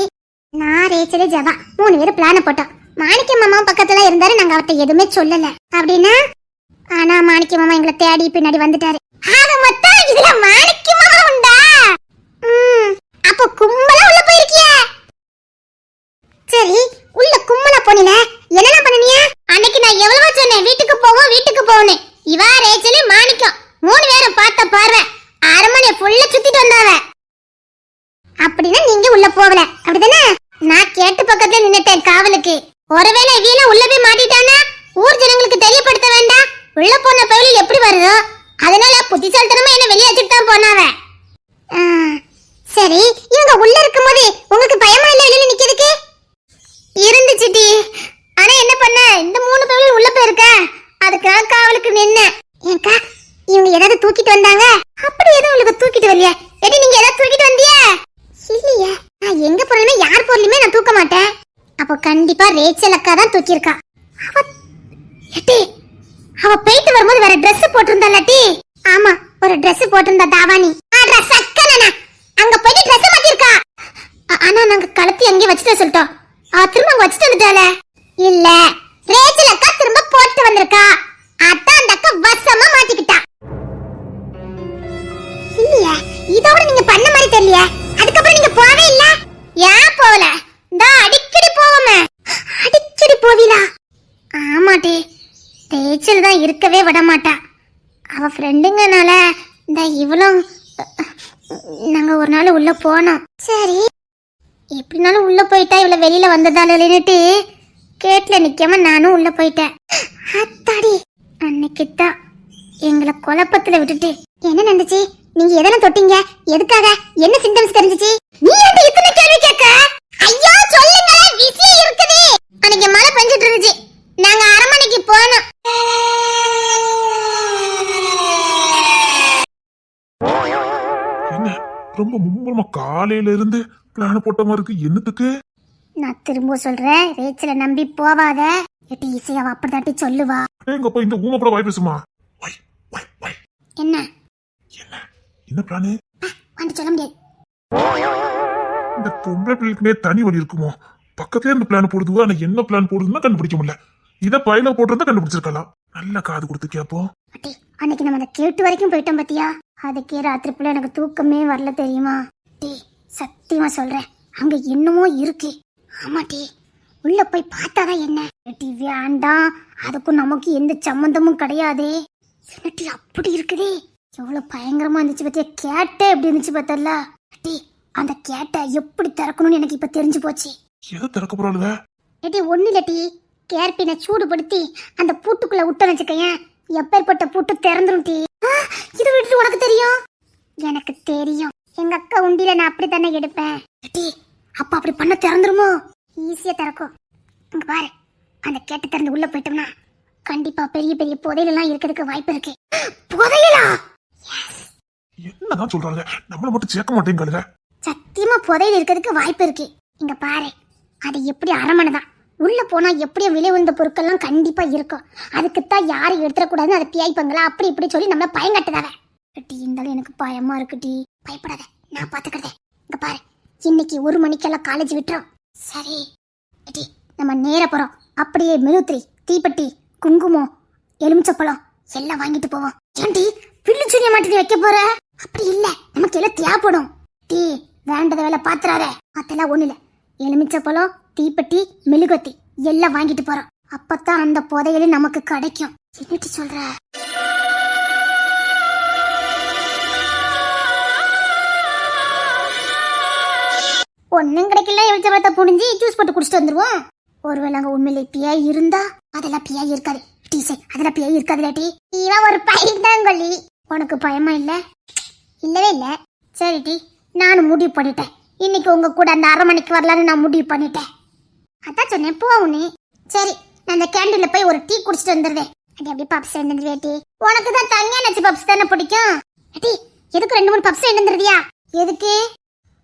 நான் ரேச்சல் ஜவா 3 பேரும் பிளான போட்டோம். மாணிக்க மாமாவும் பக்கத்துல இருந்தாரு. நாங்க அவர்கிட்ட எதுவுமே சொல்லல. அப்படின்னா ஆனா மாணிக்க மாமா எங்களை தேடி பின்னாடி வந்துட்டாரு. ஆக மொத்தம் இதுல மாணிக்க மாமா உண்டா? அப்ப கும்பலா உள்ள போயிருக்கிய? சரி, உள்ள கும்பலா போனீல, என்னெல்லாம் பண்ணனியா? அன்னைக்கு நான் எவ்வளவோ சொன்னேன் வீட்டுக்கு போவோம் வீட்டுக்கு போவோன்னு. இவா ரேச்சலு மாணிக்கம் 3 பேரும் பார்த்த பார்வை அரண்மனை ஃபுல்லா சுத்திட்டு வந்தாவ. அப்படின்னா நீங்க உள்ள போகல அப்படிதானே? நான் கேட்டு பக்கத்துல நின்னுட்டேன் காவலுக்கு. ஒருவேளை இவியல உள்ள போய் மாட்டிட்டானா ஊர் ஜனங்களுக்கு தெரியப்படுத்த வேண்டாம். உள்ள போன பவுலில் எப்படி வருதோ அதனால புத்திசாலித்தனமா என்ன வெளியே வச்சுட்டு தான் போனாவ. சரி, இவங்க உள்ள இருக்கும்போது உங்களுக்கு பயமா இல்ல வெளியில நிக்கிறதுக்கு? இருந்துச்சுடி. ஆனா என்ன பண்ண, இந்த 3 பவுலில் உள்ள போயிருக்க, அதுக்காக காவலுக்கு நின்ன. ஏங்கா இவங்க ஏதாவது தூக்கிட்டு வந்தாங்க? அப்படி எதுவும் உங்களுக்கு தூக்கிட்டு வரலையா? எடி நீங்க ஏதாவது தூக்கிட்டு வந்தியா? இல்லையா, நான் எங்க பொருளுமே யார் பொருளுமே நான் தூக்க மாட்டேன். அப்போ கண்டிப்பா ரேச்சல் அக்கா தான் தூக்கியிருக்கா. அவ போயிட்டு வரும்போது வேற Dress போட்டிருந்தாலட்டி? ஆமா, ஒரு Dress போட்டிருந்தா தாவாணி. Dress அக்கனா அங்க போயிட்டு Dress மாத்திருக்கா. ஆனா நாங்க கலத்தி அங்கே வச்சுட்டு சொல்லிட்டோம். திரும்ப அங்க வச்சுட்டு வந்துட்டால. இல்ல, ரேச்சல் அக்கா திரும்ப போட்டு வந்திருக்கா. அதான் அந்த அக்கா வசமா மாட்டிக்கிட்டா. இல்லையா, இதோட நீங்க பண்ண மாதிரி தெரியல. அதுக்கப்புறம் நீங்க போவே இல்ல. ஏன் போகல? அடிக்கடி போவோமே. அடிக்கடி போவீங்களா? ஆமாட்டி, ரேச்சல் தான் இருக்கவே விட மாட்டா. அவ ஃப்ரெண்டுங்கனால இந்த இவளும் நாங்க ஒரு நாள் உள்ள போனோம். சரி, எப்படினாலும் உள்ள போயிட்டா இவள வெளியில வந்ததால இல்லைன்னுட்டு கேட்ல நிக்காம நானும் உள்ள போயிட்டேன். அத்தாடி, அன்னைக்குத்தான் எங்களை குழப்பத்துல விட்டுட்டு என்ன நடந்துச்சு? நீங்க எதெல்லாம் தொட்டீங்க? எதுக்காக? என்ன சிம்டம்ஸ் தெரிஞ்சிச்சு? நீ என்ன இத்தனை கேள்வி கேட்க? ஐயோ சொல்லுங்க, விஷயம் இருக்குது. அன்னைக்கு மழை பெஞ்சிட்டு இருந்துச்சு, நாங்க அரண்மனைக்கு போனோம். என்ன ரொம்ப மும்முரமா காலையில இருந்து பிளான் போட்ட மாதிரி இருக்கு? என்னத்துக்கு? நான் திரும்ப சொல்றேன், ரேச்சலை நம்பி போவாத. எட்டி இசையாவ அப்படிதாட்டி சொல்லுவா. எங்கப்பா இந்த ஊமை கூட வாய் பேசுமா? என்ன என்ன பிளானு? வந்து சொல்ல முடியாது. இந்த பொம்பளை பிள்ளைக்குனே தனி வழி இருக்குமோ? பக்கத்துல இருந்து பிளான் போடுதுவா, ஆனா என்ன பிளான் போடுதுன்னா கண்டுபிடிக்க முடியல. இத பையில போட்டிருந்தா கண்டுபிடிச்சிருக்கலாம். நல்ல காது கொடுத்து கேப்போம். அன்னைக்கு நம்ம அந்த கேட்டு வரைக்கும் போயிட்டோம் பாத்தியா? அதுக்கே ராத்திரி புள்ள எனக்கு தூக்கமே வரல தெரியுமா? டீ சத்தியமா சொல்றேன், அங்க என்னமோ இருக்கு. ஆமா டீ, உள்ள போய் பார்த்தாதான் என்ன? டீ வேண்டாம், அதுக்கும் நமக்கு எந்த சம்பந்தமும் கிடையாதே. டீ அப்படி இருக்குதே, எவ்வளவு பயங்கரமா இருந்துச்சு பத்தியா? கேட்ட எப்படி இருந்துச்சு பார்த்தல? டீ அந்த கேட்டை எப்படி திறக்கணும்னு எனக்கு இப்ப தெரிஞ்சு போச்சு. எதை திறக்க போறாளுங்க? ஏட்டி ஒண்ணு இல்லட்டி, கேர்பினை சூடுபடுத்தி அந்த பூட்டுக்குள்ள விட்டு வச்சுக்கேன், எப்பேற்பட்ட பூட்டு திறந்துரும் டி. இது வீட்டுல உனக்கு தெரியும்? எனக்கு தெரியும். எங்க அக்கா உண்டியில நான் அப்படி தானே எடுப்பேன். ஏட்டி அப்ப அப்படி பண்ண திறந்துருமோ? ஈஸியா திறக்கும். இங்க பாரு, அந்த கேட்டு திறந்து உள்ள போயிட்டோம்னா கண்டிப்பா பெரிய பெரிய புதையலாம் இருக்கிறதுக்கு வாய்ப்பு இருக்கு. புதையலா? என்னதான் சொல்றாங்க, நம்மள மட்டும் சேர்க்க மாட்டேங்காளுங்க. சத்தியமா புதையல் இருக்கிறதுக்கு வாய்ப்பு இருக்கு. இங்க பாரு, அது எப்படி அரமனைதான், உள்ள போனா எப்படியும் விலை உயர்ந்த பொருட்கள்லாம் கண்டிப்பா இருக்கும். அதுக்குத்தான் யாரும் எடுத்துடக்கூடாதுன்னு அதை பியாய்ப்பாங்களா அப்படி இப்படி சொல்லி நம்மள பயங்கட்டுதாவ. டி இருந்தாலும் எனக்கு பயமா இருக்கு டி. பயப்படாத, நான் பாத்துக்கிறேன். இங்க பாரு, இன்னைக்கு 1 மணிக்கெல்லாம் காலேஜ் விட்டுரும். சரி டி, நம்ம நேர போறோம். அப்படியே மெழுகுத்திரி, தீப்பெட்டி, குங்குமம், எலுமிச்சப்பழம் எல்லாம் வாங்கிட்டு போவோம். ஏன்டி பில்லு சுனிய மாட்டி வைக்க போற? அப்படி இல்ல, நமக்கு எல்லாம் தேவைப்படும். டீ வேண்டத வேலை பாத்துறாத. அதெல்லாம் ஒண்ணு இல்ல, எலுமிச்சப்பழம், தீப்பெட்டி, மெழுகுவத்தி எல்லாம் வாங்கிட்டு போறோம். அப்பதான் அந்த புதையல் நமக்கு கிடைக்கும். என்னட்டு சொல்ற? ஒன்னும் கிடைக்கல, எலுமிச்சப்பழத்தை புடிஞ்சி ஜூஸ் போட்டு குடிச்சிட்டு வந்துருவோம். ஒருவேளை அங்க உண்மையிலே பியாய் இருந்தா, அதெல்லாம் பியாய் இருக்காது. டீ சே, அதெல்லாம் பியாய் இருக்காதுல டி. இவன் ஒரு பையன்தாங்கொல்லி. உனக்கு பயமா இல்ல? இல்லவே இல்ல. சரி டி, நானும் முடிவு பண்ணிட்டேன். இன்னைக்கு உங்க கூட அந்த 1/2 மணிக்கு வரலான்னு நான் முடிவு பண்ணிட்டேன். அதான் சொன்னேன் போவுனே. சரி, நான் அந்த கேண்டீன்ல போய் ஒரு டீ குடிச்சிட்டு வந்துடுவேன். அடி அப்படி பப்ஸ் எழுந்துருவே டி. உனக்கு தான் தனியா நச்சு பப்ஸ் தானே பிடிக்கும். டி எதுக்கு 2-3 பப்ஸ் எழுந்துருவியா? எதுக்கு?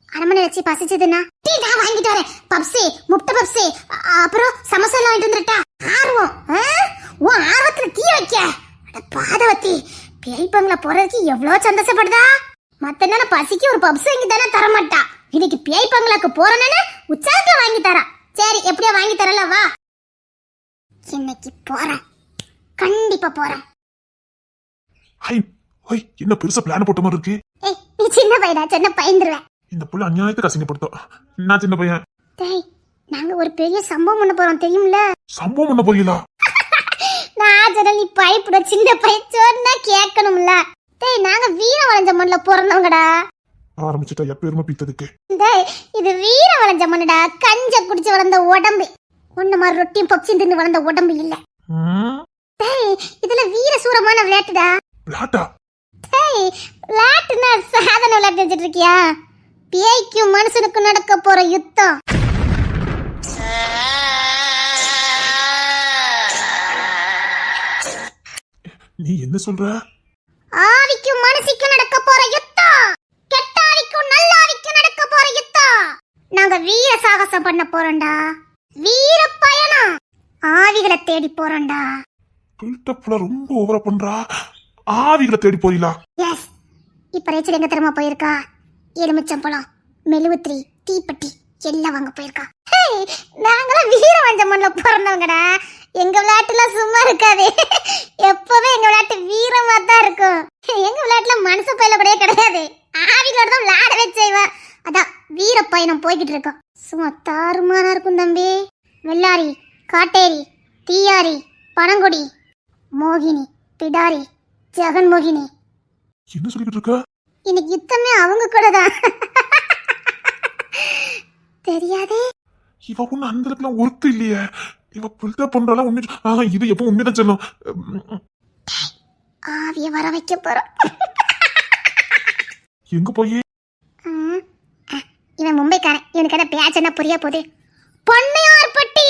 அரமனை வச்சு பசிச்சதுன்னா டீ நான் வாங்கிட்டு வரேன். பப்ஸ், முட்டை பப்ஸ், அப்புறம் சமோசா எல்லாம் வாங்கிட்டு வந்துட்டா. ஆர்வம் உன் ஆர்வத்துல டீ வைக்க. அட பாதவத்தி, பேய்ப்பங்கள போறதுக்கு எவ்வளவு சந்தோஷப்படுதா. மத்த என்ன பசிக்கு ஒரு பப்ஸ் வாங்கி தானே தரமாட்டா. இன்னைக்கு பேய்ப்பங்களாக்கு போறேன்னு உற்சாகத்தை வாங்கி தரா. சரி, எப்படியா வாங்கி தரல வா. இன்னைக்கு போறேன், கண்டிப்பா போறேன். ஹை ஹோய், என்ன பெருசா பிளான் போட்ட மாதிரி இருக்கு. ஏய் நீ சின்ன பையனா, சின்ன பயந்துருவேன். இந்த புள்ள அநியாயத்துக்கு அசிங்கப்படுத்தோம். நான் சின்ன பையன். டேய் நாங்க ஒரு பெரிய சம்பவம் பண்ண போறோம் தெரியும்ல? சம்பவம் பண்ண போறீங்களா? நான் சொன்ன நீ பயப்பட, சின்ன பையன் சொன்னா கேட்கணும்ல. டேய் நாங்க வீர வளைஞ்ச மண்ணுல பிறந்தவங்கடா. ஆரம்பிச்சுட்டா எப்பேருமா பீத்ததுக்கு. டேய் இது வீர வளைஞ்ச மண்ணுடா, கஞ்ச குடிச்சு வளர்ந்த உடம்பு. ஒண்ணு மாதிரி ரொட்டியும் பப்ஸும் தின்னு வளர்ந்த உடம்பு இல்ல. டேய் இதுல வீர சூரமான விளையாட்டுடா. விளையாட்டா? டேய் விளையாட்டுனா சாதாரண விளையாட்டு வச்சுட்டு இருக்கியா? பேய்க்கும் மனுஷனுக்கும் நடக்க போற யுத்தம். நீ என்ன சொல்ற? ஆவிக்கும் மனசுக்கும் நடக்க போற யுத்தம். கெட்ட ஆவிக்கும் நல்ல ஆவிக்கும் நடக்க போற யுத்தம். நாங்க வீர சாகசம் பண்ண போறோம்டா. வீர பயணம். ஆவிகளை தேடி போறோம்டா. பில்டப்ல ரொம்ப ஓவரா பண்றா. ஆவிகளை தேடி போறீங்களா? எஸ். இப்ப ரேச்சல் எங்க தெரியுமா போயிருக்கா? எலுமிச்சம்பழம், மெழுகுத்திரி, தீப்பெட்டி எல்லாம் வாங்க போயிருக்கா. நாங்களாம் வீர வஞ்ச மண்ணுல பிறந்தவங்கடா. எங்க விளையாட்டுலாம் சும்மா இருக்காது. எப்பவே எங்க விளையாட்டு வீரமா தான் இருக்கும். எங்க விளையாட்டுல மனசு பயிலப்படியே கிடையாது. ஆவிகளோட தான் விளையாடவே செய்வேன். அதான் வீர பயணம் போய்கிட்டு இருக்கோம். சும்மா தாறுமாறா இருக்கும் தம்பி. வெள்ளாரி, காட்டேரி, தீயாரி, பனங்குடி, மோகினி, பிடாரி, ஜெகன்மோகினி. என்ன சொல்லிட்டு இருக்க? இன்னைக்கு யுத்தமே அவங்க கூட தான். தெரியாதே. இவ ஒண்ணு அந்த இடத்துல ஒருத்து இல்லையே. இவ பில்டப் பண்றாளா உண்மை? இது எப்போ உண்மைதான் சொல்லும். ஆவிய வர வைக்க போறோம். எங்க போய்? இவன் மும்பைக்காரன். இவனுக்கு என்ன பேச்சனா புரிய போகுது. பொன்னையார்பட்டி.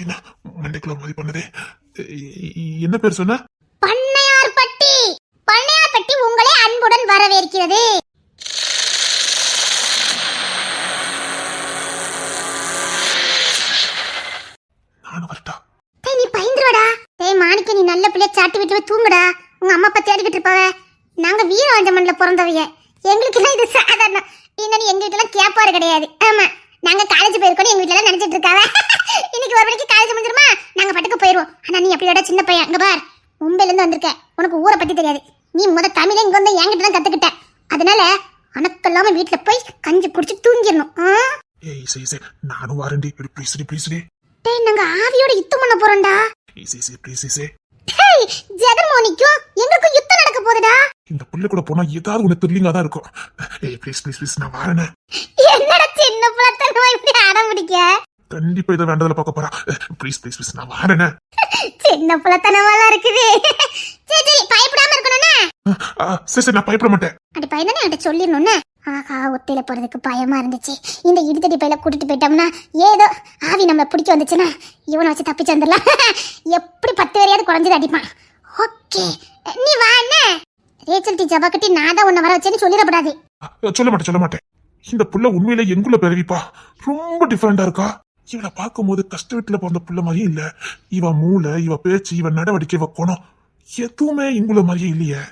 என்ன மண்டைக்குள்ள மாதிரி பண்ணதே? என்ன பேர் சொன்ன? பண்ணையார்பட்டி. பண்ணையார்பட்டி உங்களை அன்புடன் வரவேற்கிறது. நானும் வரட்டா? டேய் நீ பயந்துருடா. டேய் மாணிக்க, நீ நல்ல பிள்ளை, சாட்டி விட்டு தூங்குடா. உங்க அம்மா அப்பா தேடிக்கிட்டு இருப்பாவ. நாங்க வீர வஞ்ச மண்ணுல பிறந்தவங்க. எங்களுக்கு எல்லாம் இது சாதாரணம். இன்னும் எங்க வீட்டுல கேப்பாரு கிடையாது. ஆமா, நாங்க காலேஜ் போயிருக்கோம் எங்க வீட்டுல நினைச்சிட்டு இருக்காவ. இன்னைக்கு 1 மணிக்கு காலேஜ் முடிஞ்சிருமா, நாங்க பட்டுக்கு போயிருவோம். ஆனா நீ அப்படியோட சின்ன பையன். இங்க பார், மும்பைல இருந்து வந்திருக்க, உனக்கு ஊரை பத்தி தெரியாது. நீ தமிழே இங்க வந்து என்கிட்ட தான் கத்துக்கிட்ட. அதனால அனக்கல்லாம வீட்டுல போய் கஞ்சி குடிச்சு தூங்கிடணும். ஏய் சரி நானும் வரேன்டி. ப்ளீஸ். டேய் நாங்க ஆவியோட யுத்தம் பண்ண போறோம்டா. ப்ளீஸ். டேய் ஜெகன்மோனிக்கும் எங்களுக்கும் யுத்தம் நடக்க போகுதுடா. இந்த புள்ள கூட போனா ஏதாவது ஒண்ணு த்ரில்லிங்கா தான் இருக்கும். ஏய் ப்ளீஸ் ப்ளீஸ் ப்ளீஸ் நான் வரேனே. என்னடா சின்ன பிள்ளைத்தனமா இப்படி அடம் பிடிக்க? கண்டிப்பா இதை வேண்டதுல பார்க்க போறா. ப்ளீஸ் ப்ளீஸ் ப்ளீஸ் நான் வரேனே. சின்ன பிள்ளைத்தனமாலாம் இருக்குது. சரி சரி பயப்படாம இருக்கணும்னே. சரி சரி நான் பயப்பட மாட்டேன். அடி பையனே என்கிட்ட சொல்லிடணும்னே. ஆஹா ஒத்தையில போறதுக்கு பயமா இருந்துச்சு. இந்த இடுத்தடி பையில கூட்டிட்டு போயிட்டோம்னா ஏதோ ஆவி நம்மள பிடிக்க வந்துச்சுன்னா இவனை வச்சு தப்பிச்சு வந்துடலாம். எப்படி 10 பேரையாவது குறைஞ்சது அடிப்பான். ஓகே நீ வா என்ன. ரேச்சல் டீ ஜபா கட்டி நான் தான் உன்னை வர வச்சேன்னு சொல்லிடக்கூடாது. சொல்ல மாட்டேன். இந்த புள்ள உண்மையில எங்குள்ள பிறவிப்பா ரொம்ப டிஃபரெண்டா இருக்கா. இவளை பார்க்கும்போது கஷ்ட வீட்டுல பிறந்த புள்ள மாதிரியும் இல்ல. இவ மூளை, இவ பேச்சு, இவ நடவடிக்கை, இவ குணம் எதுவுமே இங்குள்ள மாதிரியே இல்லையே.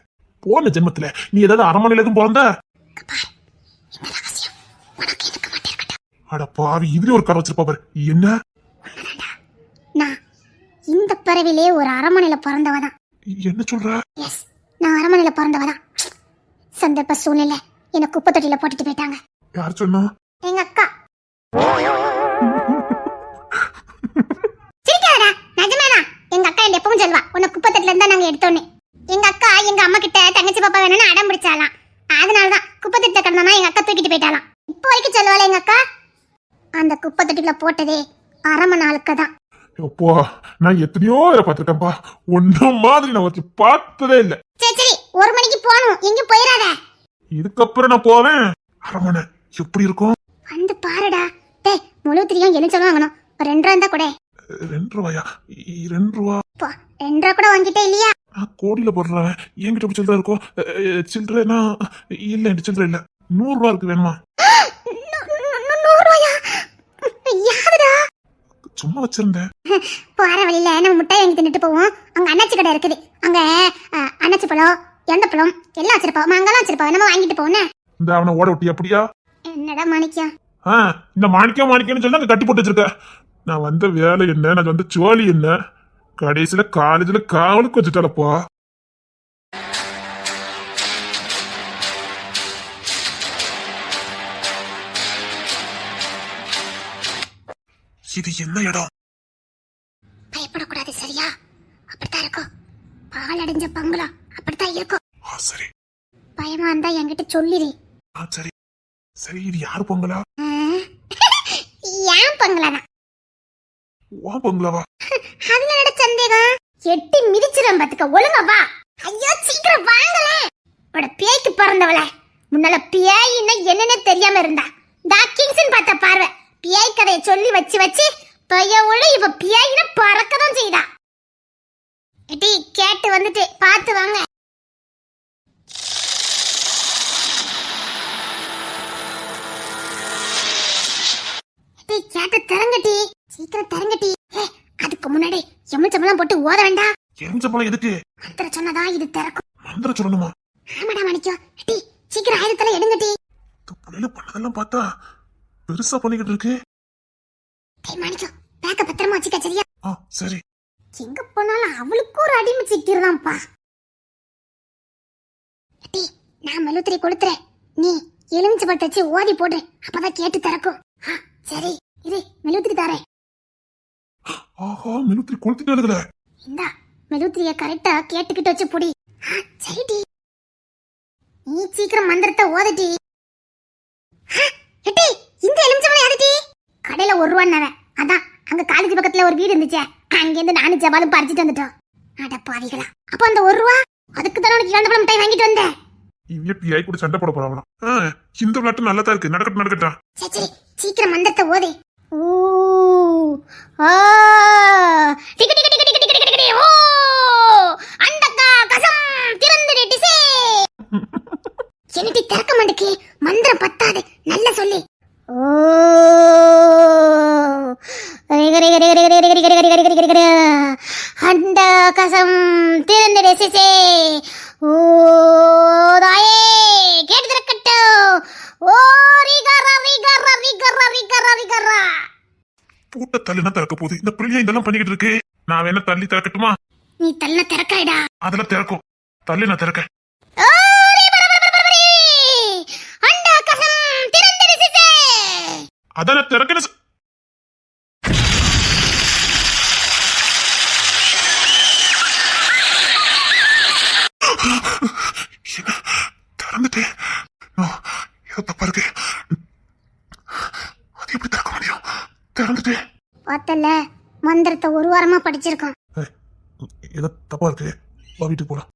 போன ஜென்மத்துல நீ ஏதாவது அரண்மனையில எதுவும் பிறந்த? அட பாவி, இதுல ஒரு கரை வச்சிருப்பா பாரு. என்ன நான் இந்த பிறவிலே ஒரு அரண்மனையில பிறந்தவதான். என்ன சொல்ற? எஸ் நான் அரண்மனையில பிறந்தவதான். சந்தர்ப்ப சூழ்நிலை என்ன குப்பை தொட்டியில போட்டுட்டு போயிட்டாங்க. யார் சொன்னா? எங்க அக்கா. சிரிக்காதடா, நிஜமாடா. எங்க அக்கா என்ன எப்பவும் சொல்வா, உன்னை குப்பை தொட்டில இருந்தா நாங்க எடுத்தோன்னு. எங்க அக்கா எங்க அம்மா கிட்ட தங்கச்சி பாப்பா வேணும்னு அடம் பிடிச்சாலாம். அதனாலதான் குப்பை தொட்டில கிடந்தமா எங்க அக்கா தூக்கிட்டு போயிட்டாலாம். இப்போ வரைக்கும் சொல்லுவாள் எங்க அக்கா. அந்த குப்பை தொட்டில போட்டதே அரமண ஆளுக்க தான். அப்பா நான் எத்தனையோ பார்த்துட்டேன்ப்பா. ஒன்ன மாதிரி நான் வச்சு பார்த்ததே இல்ல. சரி சரி 1 மணிக்கு போகணும், எங்கேயும் போயிடாத. இதுக்கப்புறம் நான் போவேன். அரமணை எப்படி இருக்கும் வந்து பாருடா. டேய் முழு திரியும் என்ன சொல்லுவாங்கணும். ஒரு 2 ரூபா இருந்தா கூட. 2 ரூபாயா? 2 ரூபா 2 ரூபா கூட வாங்கிட்டே இல்லையா? நான் கோடியில போடுறேன். என்கிட்ட எப்படி சில்லறை இருக்கும்? சில்லறைனா இல்ல, என்கிட்ட சில்லறை இல்ல. 100 ரூபா இருக்கு, வேணுமா? 100 ரூபாயா? யாருடா? சும்மா வச்சிருந்தேன். போற வழியில நம்ம முட்டாய் வாங்கி தின்னுட்டு போவோம். அங்க அண்ணாச்சி கடை இருக்குது. அங்க அண்ணாச்சி பழம், எந்த பழம் எல்லாம் வச்சிருப்போம். மாங்கெல்லாம் வச்சிருப்போம். நம்ம வாங்கிட்டு போவோம். இந்த அவனை ஓட விட்டி அப்படியா? என்னடா மாணிக்கம்? இந்த மாணிக்கம்னு சொல்லி அங்க கட்டி போட்டு வச்சிருக்க. நான் வந்த வேலை என்ன, நான் வந்த சோழி என்ன, கடைசியில காலேஜ்ல காவலுக்கு வச்சுட்டாலப்பா. இது என்ன இடம்? பயப்படக்கூடாது சரியா? அப்படித்தான் இருக்கும். பால் அடைஞ்ச பங்களா அப்படித்தான் இருக்கும். சரி. பயமா இருந்தா என்கிட்ட சொல்லிடு. சரி சரி. இது யாரு பங்களா? ஏன் பங்களாதான். வா பங்களாவா? அதுல நட சந்தேகம். எட்டி மிதிச்சிரும் பாத்துக்க. ஒழுங்கா வா. ஐயோ சீக்கிரம் வாங்கல. உட பேய்க்கு பிறந்தவள. முன்னால பேயின்னா என்னன்னு தெரியாம இருந்தா. டாக்கிங்ஸ்னு பார்த்த பார்வை. பேய் கதையை சொல்லி வச்சு வச்சு பையோட இப்ப பேயின பறக்கதான் செய்தா. எட்டி கேட்டு வந்துட்டு பார்த்து வாங்க. எட்டி கேட்டு தரங்கட்டி. சீக்கிரம் தரங்கட்டி. அதுக்கு முன்னாடி எம்மிச்சம்பளம் போட்டு ஓத வேண்டாம். எரிஞ்சப்பழம் எதுக்கு? மந்திர சொன்னதா இது திறக்கும். மந்திரம் சொல்லணுமா? ஆமாடா மாணிக்கம். டி சீக்கிரம் ஆயுதத்துல எடுங்கட்டி. புள்ளையில பண்ணதெல்லாம் பார்த்தா பெருசா பண்ணிக்கிட்டு இருக்கு. டேய் மாணிக்கம், பேக்க பத்திரமா வச்சுக்க சரியா? சரி. எங்க போனாலும் அவளுக்கு ஒரு அடிமை சிக்கிறதான்ப்பா. டி நான் மெழுத்திரி கொடுத்துறேன். நீ எலுமிச்சை பட்டு வச்சு ஓதி போடு. அப்பதான் கேட்டு திறக்கும். சரி இரு மெழுத்திரி தாரேன். ஆஹா, மெழுத்திரி கொளுத்திட்டாளுங்களே. இந்தா மெழுத்திரிய கரெக்டா கேட்டுக்கிட்டு வச்சு புடி. சரிடி. நீ சீக்கிரம் மந்திரத்தை ஓதட்டி. எட்டி இந்த எலுமிச்சம்பழம் யாருடி? கடையில 1 ரூபான்னவன். அதான் அங்க காலேஜ் பக்கத்துல ஒரு வீடு இருந்துச்சே, அங்க இருந்து நானும் ஜபாலும் பறிச்சிட்டு வந்துட்டோம். அட பாவிகளா. அப்ப அந்த 1 ரூபா அதுக்கு தான உனக்கு 2 பழம் மிட்டாய் வாங்கிட்டு வந்தேன். இவன் பிஐ கூட சண்டை போட போறாங்களாம். இந்த விளையாட்டு நல்லா தான் இருக்கு. நடக்கட்டும். சரி சீக்கிரம் மந்திரத்தை ஓதே. ஓ ஆ டிக டிக டிக டிக டிக டிக ஓ அண்டக்கா கசம் திறந்துடிசே. என்னடி திறக்க மாட்டேக்கே. மந்திரம் பத்தாது. நல்ல சொல்லு. ஓ அண்ட கசம் திறந்துடிசே. ஓ தாயே கேட்டு திறக்கட்டு. ஓ ரிகர ரிகர ரிகர ரிகர ரிகர. பூட்ட தள்ளுனா திறக்க போகுது. இந்த பிள்ளைய இதெல்லாம் பண்ணிக்கிட்டு இருக்கு. நான் வேணா தள்ளி திறக்கட்டுமா? நீ தள்ள திறக்காயிடா. அதெல்லாம் திறக்கும். தள்ளி நான் திறக்க. அதான் நான் திறக்கணும். அது எப்படி திறக்க முடியும்? திறந்துட்டு பார்த்தல மந்திரத்தை ஒரு வாரமா படிச்சிருக்கோம். ஏதோ தப்பா இருக்கு, வா வீட்டுக்கு போலாம்.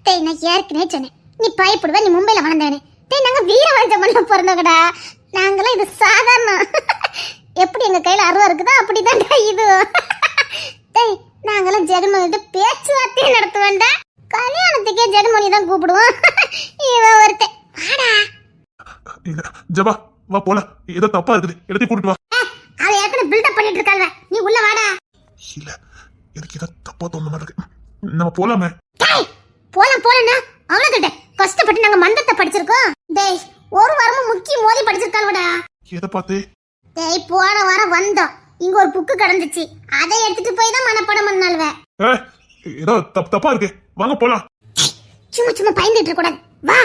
டேய் நான் ஏற்கனவே சொன்னேன் நீ பயப்படுவ, நீ மும்பைல வளர்ந்தவனே. டேய் நாங்க வீரவாஞ்ச மண்ணில் பிறந்தவங்கடா, நாங்களாம் இது சாதாரணம். எப்படி எங்க கையில அருவா இருக்குதோ அப்படிதான்டா இது. டேய் நாங்களாம் ஜெகன்மோகிட்ட பேச்சுவார்த்தையே நடத்துவேன்டா, கல்யாணத்துக்கே ஜெகன்மோகி தான் கூப்பிடுவோம். இவன் ஒருத்தன் வாடா. இல்ல ஜபா, வா போலாம். ஏதோ தப்பா இருக்குது, எடுத்து கூட்டிட்டு வா. அவன் ஏற்கனவே பில்டப் பண்ணிட்டு இருக்காங்க, நீ உள்ள வாடா. இல்ல எனக்கு ஏதோ தப்பா தோணுன மாதிரி இருக்கு, நம்ம போலாமே. டேய் போலாம் போலன்னா அவ்வளவுகிட்ட கஷ்டப்பட்டு நாங்க மந்திரத்தை படிச்சிருக்கோம். டேய் ஒரு வாரமும் முக்கிய மோதி படிச்சிருக்காங்கடா. எதை பார்த்து? டேய் போன வாரம் வந்தோம், இங்க ஒரு புக்கு கடந்துச்சு, அதை எடுத்துட்டு போய் தான் மனப்பாடம் பண்ணாலுவ. ஏதோ தப்பா இருக்கு, வாங்க போலாம். சும்மா சும்மா பயந்துட்டு இருக்க கூடாது, வா.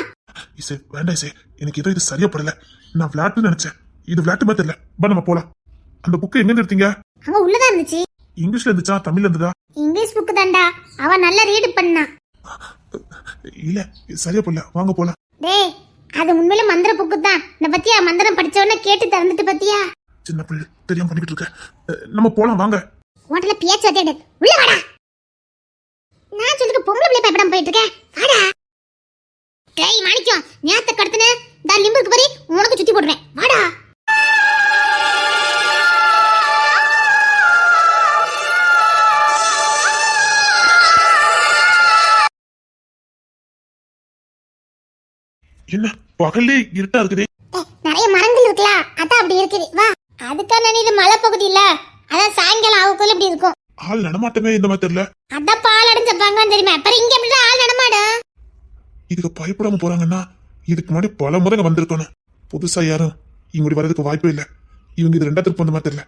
இசை வேண்டாம் இசை, எனக்கு ஏதோ இது சரியா படல. நான் விளையாட்டுன்னு நினைச்சேன், இது விளையாட்டு மாதிரி தெரியல. வா நம்ம போலாம். அந்த புக்கு எங்க எடுத்தீங்க? அங்க உள்ளதான் இருந்துச்சு. இங்கிலீஷ்ல இருந்துச்சா தமிழ்ல இருந்ததா? இங்கிலீஷ் புக்கு தான்டா, அவன் நல்லா ரீட் பண்ணா. இல்ல சரியா போடல, வாங்க போலாம். டேய் அது உண்மையில மந்திர புக்கு தான். இந்த பத்தியா மந்திரம் படிச்சவன கேட்டு திறந்துட்டு பத்தியா. சின்ன பிள்ளை தெரியாம பண்ணிக்கிட்டு இருக்க, நம்ம போலாம் வாங்க. உன்கிட்ட பேச்சு வச்சே உள்ள வாடா. நான் சொல்லிட்டு பொம்பளை பிள்ளை பயப்படாம போயிட்டு இருக்கேன், வாடா. டேய் மாணிக்கம், நேத்த கடத்துன டா லிம்புக்கு பரி உனக்கு சுத்தி போடுறேன், வாடா. என்ன பகல்லே இருட்டா இருக்குது? நிறைய மரங்கள் இருக்குல்ல, அதான் அப்படி இருக்குது, வா. அதுக்கான இது மலை பகுதி இல்ல, அதான் சாயங்காலம் ஆகுக்குள்ள இப்படி இருக்கும். ஆள் நடமாட்டமே இந்த மாதிரி தெரியல. அதான் பால் அடைஞ்சப்பாங்க தெரியுமா, அப்புறம் இங்க எப்படி ஆள் நடமாடும்? இதுக்கு பயப்படாம போறாங்கன்னா இதுக்கு முன்னாடி பல முறை வந்திருக்கணும். புதுசா யாரும் இங்க வர்றதுக்கு வாய்ப்பே இல்ல. இவங்க இது ரெண்டா திருப்பம் வந்த மாதிரி தெரியல,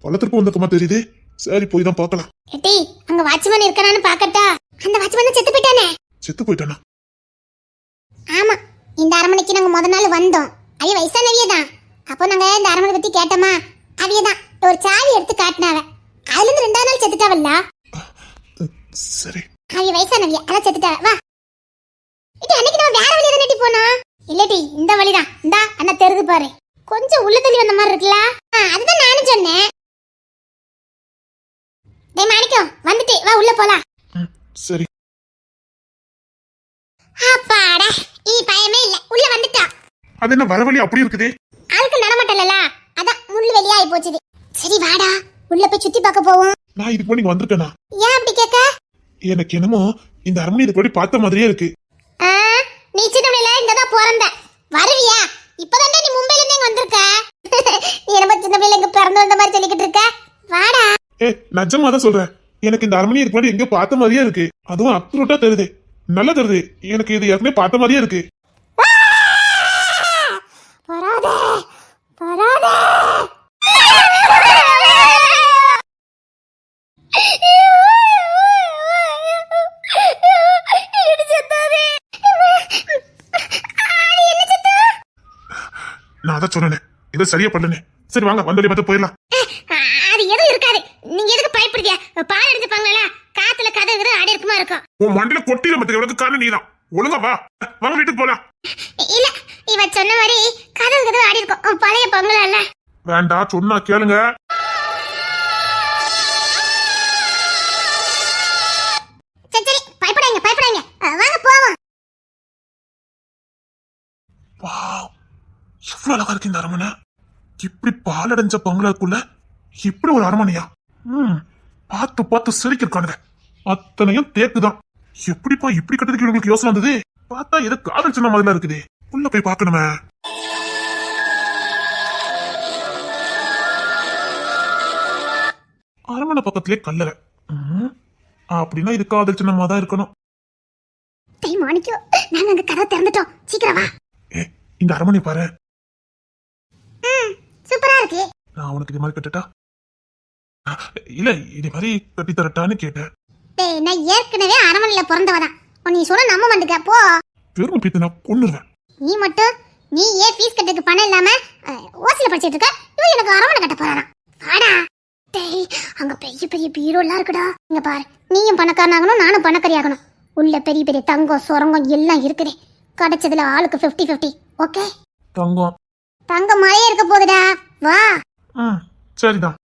பல திருப்பம் வந்திருக்க மாதிரி தெரியுது. சரி போய் தான் பார்க்கலாம். எட்டி அங்க வாட்ச்மேன் இருக்கானான்னு பாக்கட்டா? அந்த வாட்ச்மேன் செத்து போயிட்டானே. செத்து போயிட்டானா? ஆமா, இந்த அரமனைக்கு நாங்க முத நாள் வந்தோம், அவைய வயசானவிய தான். அப்போ நாங்க இந்த அரமனை பத்தி கேட்டோமா, அவைய தான் ஒரு சாவி எடுத்து காட்டினாவ. அதுல இருந்து ரெண்டாவது நாள் செத்துட்டாவல்ல. சரி அவைய வயசானவிய, அதான் செத்துட்டாவ. வா இடி, அன்னைக்கு நம்ம வேற வழியா தானே போனா? இல்லடி இந்த வழிதான், இந்தா அண்ணா தெரிது பாரு, கொஞ்சம் உள்ள தள்ளி வந்த மாதிரி இருக்குல்ல. அதுதான் நானும் சொன்னேன். டேய் மாணிக்கம் வந்துட்டு வா, உள்ள போலாம். சரி. அப்பாடா, இனி பயமே இல்ல, உள்ள வந்துட்டா. அது என்ன வர வழி அப்படி இருக்குது? ஆளுக்கு நடமாட்டல, அதான் முள்ளு வெளியாகி போச்சுது. சரி வாடா, உள்ள போய் சுத்தி பார்க்க போவோம். நான் இதுக்கு முன்னாடி வந்திருக்கேனா? ஏன் அப்படி கேக்க? எனக்கு என்னமோ இந்த அரண்மனை இதுக்கு முன்னாடி பார்த்த மாதிரியே இருக்கு. நீ சின்ன பிள்ளைல இங்கதான் பிறந்த, வருவியா? இப்பதான் நீ மும்பைல இருந்து இங்க வந்திருக்க. நீ என்ன சின்ன பிள்ளை இங்க பிறந்து வந்த மாதிரி சொல்லிக்கிட்டு இருக்க, வாடா. நிஜமா தான் சொல்றேன், எனக்கு இந்த அரண்மனை இதுக்கு முன்னாடி எங்க பார்த்த மாதிரியே இருக்கு. அதுவும் அக்யூரேட்டா தெரியுது, நல்லா தெரியுது. எனக்கு இது ஏற்கனவே பார்த்த மாதிரியே இருக்கு. வராதே வராதே. நான் அதான் சொன்னேன், இதை சரியா பண்ணனே. சரி வாங்க, வந்தோடய பார்த்து போயிடலாம். அது எதுவும் இருக்காது, நீங்க எதுக்கு பயப்படுதியா? பால் அடிச்சுப்பாங்களா, காத்துல கதை ஆடி இருக்குமா இருக்கும். உன் மண்டில கொட்டில மத்த எவ்வளவு காரணம் நீதான். ஒழுங்கா வா, வாங்க வீட்டுக்கு போலாம். இல்ல இவ சொன்ன மாதிரி கதை ஆடி இருக்கும், பழைய பங்களா இல்ல. வேண்டாம், சொன்னா கேளுங்க. சரி சரி, பயப்படாங்க பயப்படாங்க, வாங்க போவோம். வாவ், எவ்வளவு அழகா இருக்கு இந்த அரண்மனை. இப்படி பாலடைஞ்ச பங்களாக்குள்ள இப்படி ஒரு அரண்மனையா? பார்த்து பார்த்து சிரிக்கிருக்கானுங்க, அத்தனையும் தேக்குதான். எப்படிப்பா இப்படி கட்டதுக்கு இவங்களுக்கு யோசனை வந்தது? பார்த்தா ஏதோ காதல் சின்ன மாதிரிலாம் இருக்குது. உள்ள போய் பார்க்கணுமே. அரண்மனை பக்கத்திலே கல்லறை. அப்படின்னா இது காதல் சின்னமா தான் இருக்கணும். டேய் மாணிக்கம், நாங்க அங்க கதை திறந்துட்டோம், சீக்கிரம் வா. இந்த அரண்மனை பாரு, சூப்பரா இருக்கு. நான் உனக்கு இது மாதிரி கட்டட்டா? இல்ல இது மாதிரி கட்டி தரட்டான்னு கேட்டேன். டேய் நான் ஏற்கனவே அரண்மனையில பிறந்தவதான், நீ சொன்ன நம்ப மாட்டேங்க போ. பெருமை பீத்து நான் கொன்னுருவேன். நீ மட்டும் நீ ஏன் ஃபீஸ் கட்டுறதுக்கு பணம் இல்லாம ஓசில படிச்சிட்டு இருக்க, இவன் எனக்கு அரண்மனை கட்ட போறான். வாடா. டேய் அங்க பெரிய பெரிய பீரோ எல்லாம் இருக்குடா, இங்க பாரு. நீயும் பணக்காரனாகணும், நானும் பணக்காரி ஆகணும். உள்ள பெரிய பெரிய தங்கம் சுரங்கம் எல்லாம் இருக்குது. கிடைச்சதுல ஆளுக்கு 50-50. ஓகே? தங்கம் தங்க மழையே இருக்க போகுதா, வா. ம், சரிதான்.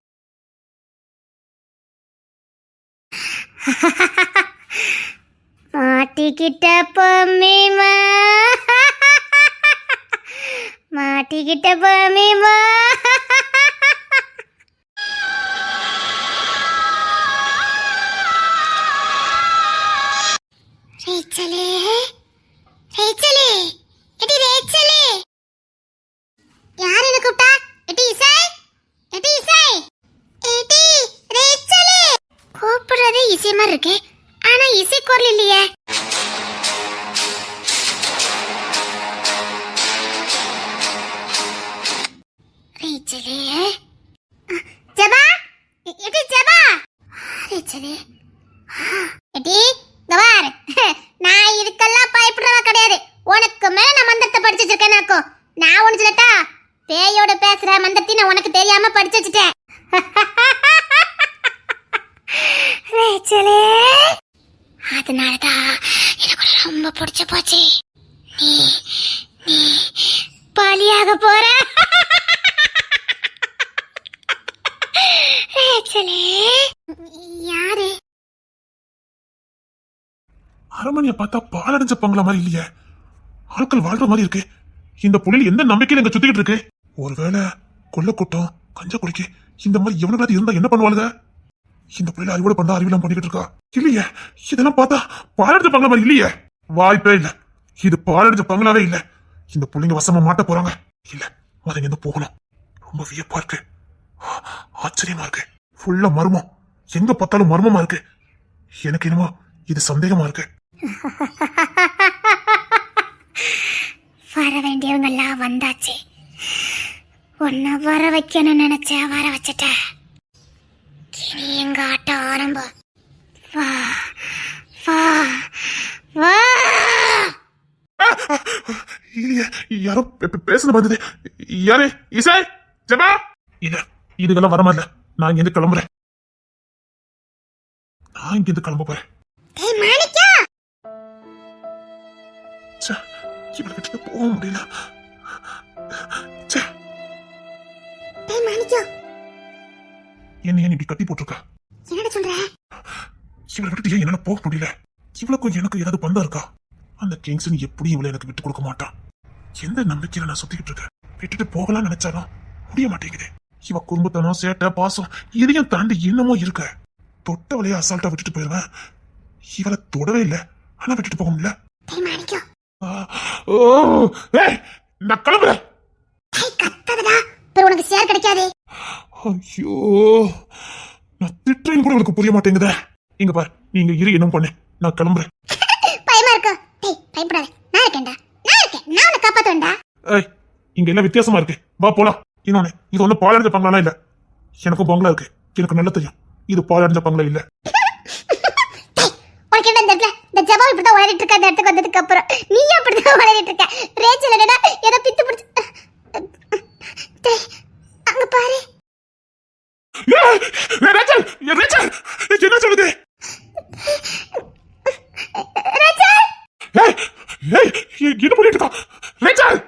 மாட்டிக்கிட்ட பொம்மிமா, மாட்டிக்கிட்ட பொம்மிமா. ரேச்சலே, ரேச்சலே, எடி ரேச்சலே. யார் என்ன கூப்பிட்டா? எடி இசை, எடி இசை, எடி ரேச்சலே. கூப்பிடுறதே இசை மாதிரி இருக்கு, ஆனா இசை குரல் இல்லையே. ரேச்சலே, ஜபா, எடி ஜபா. ரேச்சலே, எடி கவார். நான் இதுக்கெல்லாம் பயப்படுறவ கிடையாது. உனக்கு மேல நான் மந்திரத்தை படிச்சு வச்சிருக்கேனாக்கோ. நான் ஒண்ணு சொல்லட்டா, பேயோட பேசுற மந்திரத்தை நான் உனக்கு தெரியாம படிச்சு வச்சுட்டேன். ரேச்சலே, அதனாலதான் எனக்கு ரொம்ப பிடிச்சு போச்சு. நீ நீ பலியாக போற. ரேச்சலே, யாரு? அரண்மனையை பார்த்தா பாலடைஞ்ச பங்களா மாதிரி இல்லையே, ஆட்கள் வாழ்ற மாதிரி இருக்கு. இந்த புள்ளியில் எந்த நம்பிக்கையில இங்க சுத்திக்கிட்டு இருக்கு? ஒருவேளை கொல்ல கூட்டம் கஞ்ச குடிக்கு இந்த மாதிரி எவனுக்காவது இருந்தா என்ன பண்ணுவாளுங்க? இந்த புள்ளியில அறிவோட பண்ணா அறிவிலாம் பண்ணிக்கிட்டு இருக்கா இல்லையே. இதெல்லாம் பார்த்தா பாலடைஞ்ச பங்களா மாதிரி இல்லையே. வாய்ப்பே இல்ல, இது பாலடைஞ்ச பங்களாவே இல்ல. இந்த புள்ளைங்க வசமா மாட்ட போறாங்க. இல்ல, அதுங்க இருந்து போகணும். ரொம்ப வியப்பா இருக்கு, ஆச்சரியமா இருக்கு. ஃபுல்லா மர்மம், எங்க பார்த்தாலும் மர்மமா இருக்கு. எனக்கு என்னமோ இது சந்தேகமா இருக்கு. வர வேண்டியவங்க எல்லாம் வந்தாச்சு. உன்னை வர வைக்கணும்னு நினைச்ச, வர வச்சுட்ட. இனி எங்க ஆட்டம் ஆரம்பம். வா வா வா. இல்லையே, யாரோ பேசுன வந்தது. யாரு? இசை, ஜபா. இல்ல, இதுக்கெல்லாம் வர மாதிரி. நான் இங்க இருந்து கிளம்புறேன். நான் இங்க இருந்து கிளம்ப போறேன். டேய் மாணிக்கா, இவளை விட்டு போக முடியல. டேய் மாணிக்கா, என்ன ஏன் இப்படி கட்டி போட்டிருக்க? என்னடா சொல்ற? இவளை விட்டு ஏன் என்னால போக முடியல? இவளுக்கும் எனக்கு ஏதாவது பந்தம் இருக்கா? அந்த கிங்ஸன் எப்படி இவளை எனக்கு விட்டு கொடுக்க மாட்டான். எந்த நம்பிக்கையில நான் சுத்திக்கிட்டு இருக்கேன். விட்டுட்டு போகலாம்னு நினைச்சாலும் முடிய மாட்டேங்குது. இவ குடும்பத்தனம், சேட்டை, பாசம் இதையும் தாண்டி என்னமோ இருக்க. தொட்டவளைய அசால்ட்டா விட்டுட்டு போயிருவேன். இவளை தொடவே இல்லை, ஆனா விட்டுட்டு போக முடியல. டேய் மாணிக்கா, ஓ, ஏய், நான் கிளம்புறேன். டேய் கத்தாதடா, பிறகு உனக்கு ஷேர் கிடைக்காதே. ஐயோ, நான் திட்டுறேன்னு கூட உனக்கு புரிய மாட்டேங்குதே. இங்க பாரு, நீங்க இரு, என்ன பண்ணு, நான் கிளம்புறேன். பயமா இருக்கா? டேய் பயப்படாத, நான் இருக்கேன்டா, நான் இருக்கேன், நான் உன்னை காப்பாத்துவேன்டா. ஏய், இங்க எல்லாம் வித்தியாசமா இருக்கு, வா போலாம். இன்னொன்னு, இது ஒண்ணு பாலடைஞ்ச பங்களா இல்ல. எனக்கும் பங்களா இருக்கு, எனக்கு நல்லா தெரியும். இது பாலடைஞ்ச பங்களா இல்ல. உனக்கு என்ன இந்த இடத்துல இந்த ஜபா இப்படிதான் உளறிட்டு இருக்க. அந்த இடத்துக்கு வந்ததுக்கு அப்புறம் நீயும் அப்படிதான் உளறிட்டு இருக்க. ரேச்சல் என்னடா ஏதோ பித்து பிடிச்சு. டேய் அங்க பாரு. ஏய், ரேச்சல், ரேச்சல், என்ன சொல்லுது? ரேச்சல், ஏய், ஏய், என்ன பண்ணிட்டு இருக்கா? ரேச்சல்,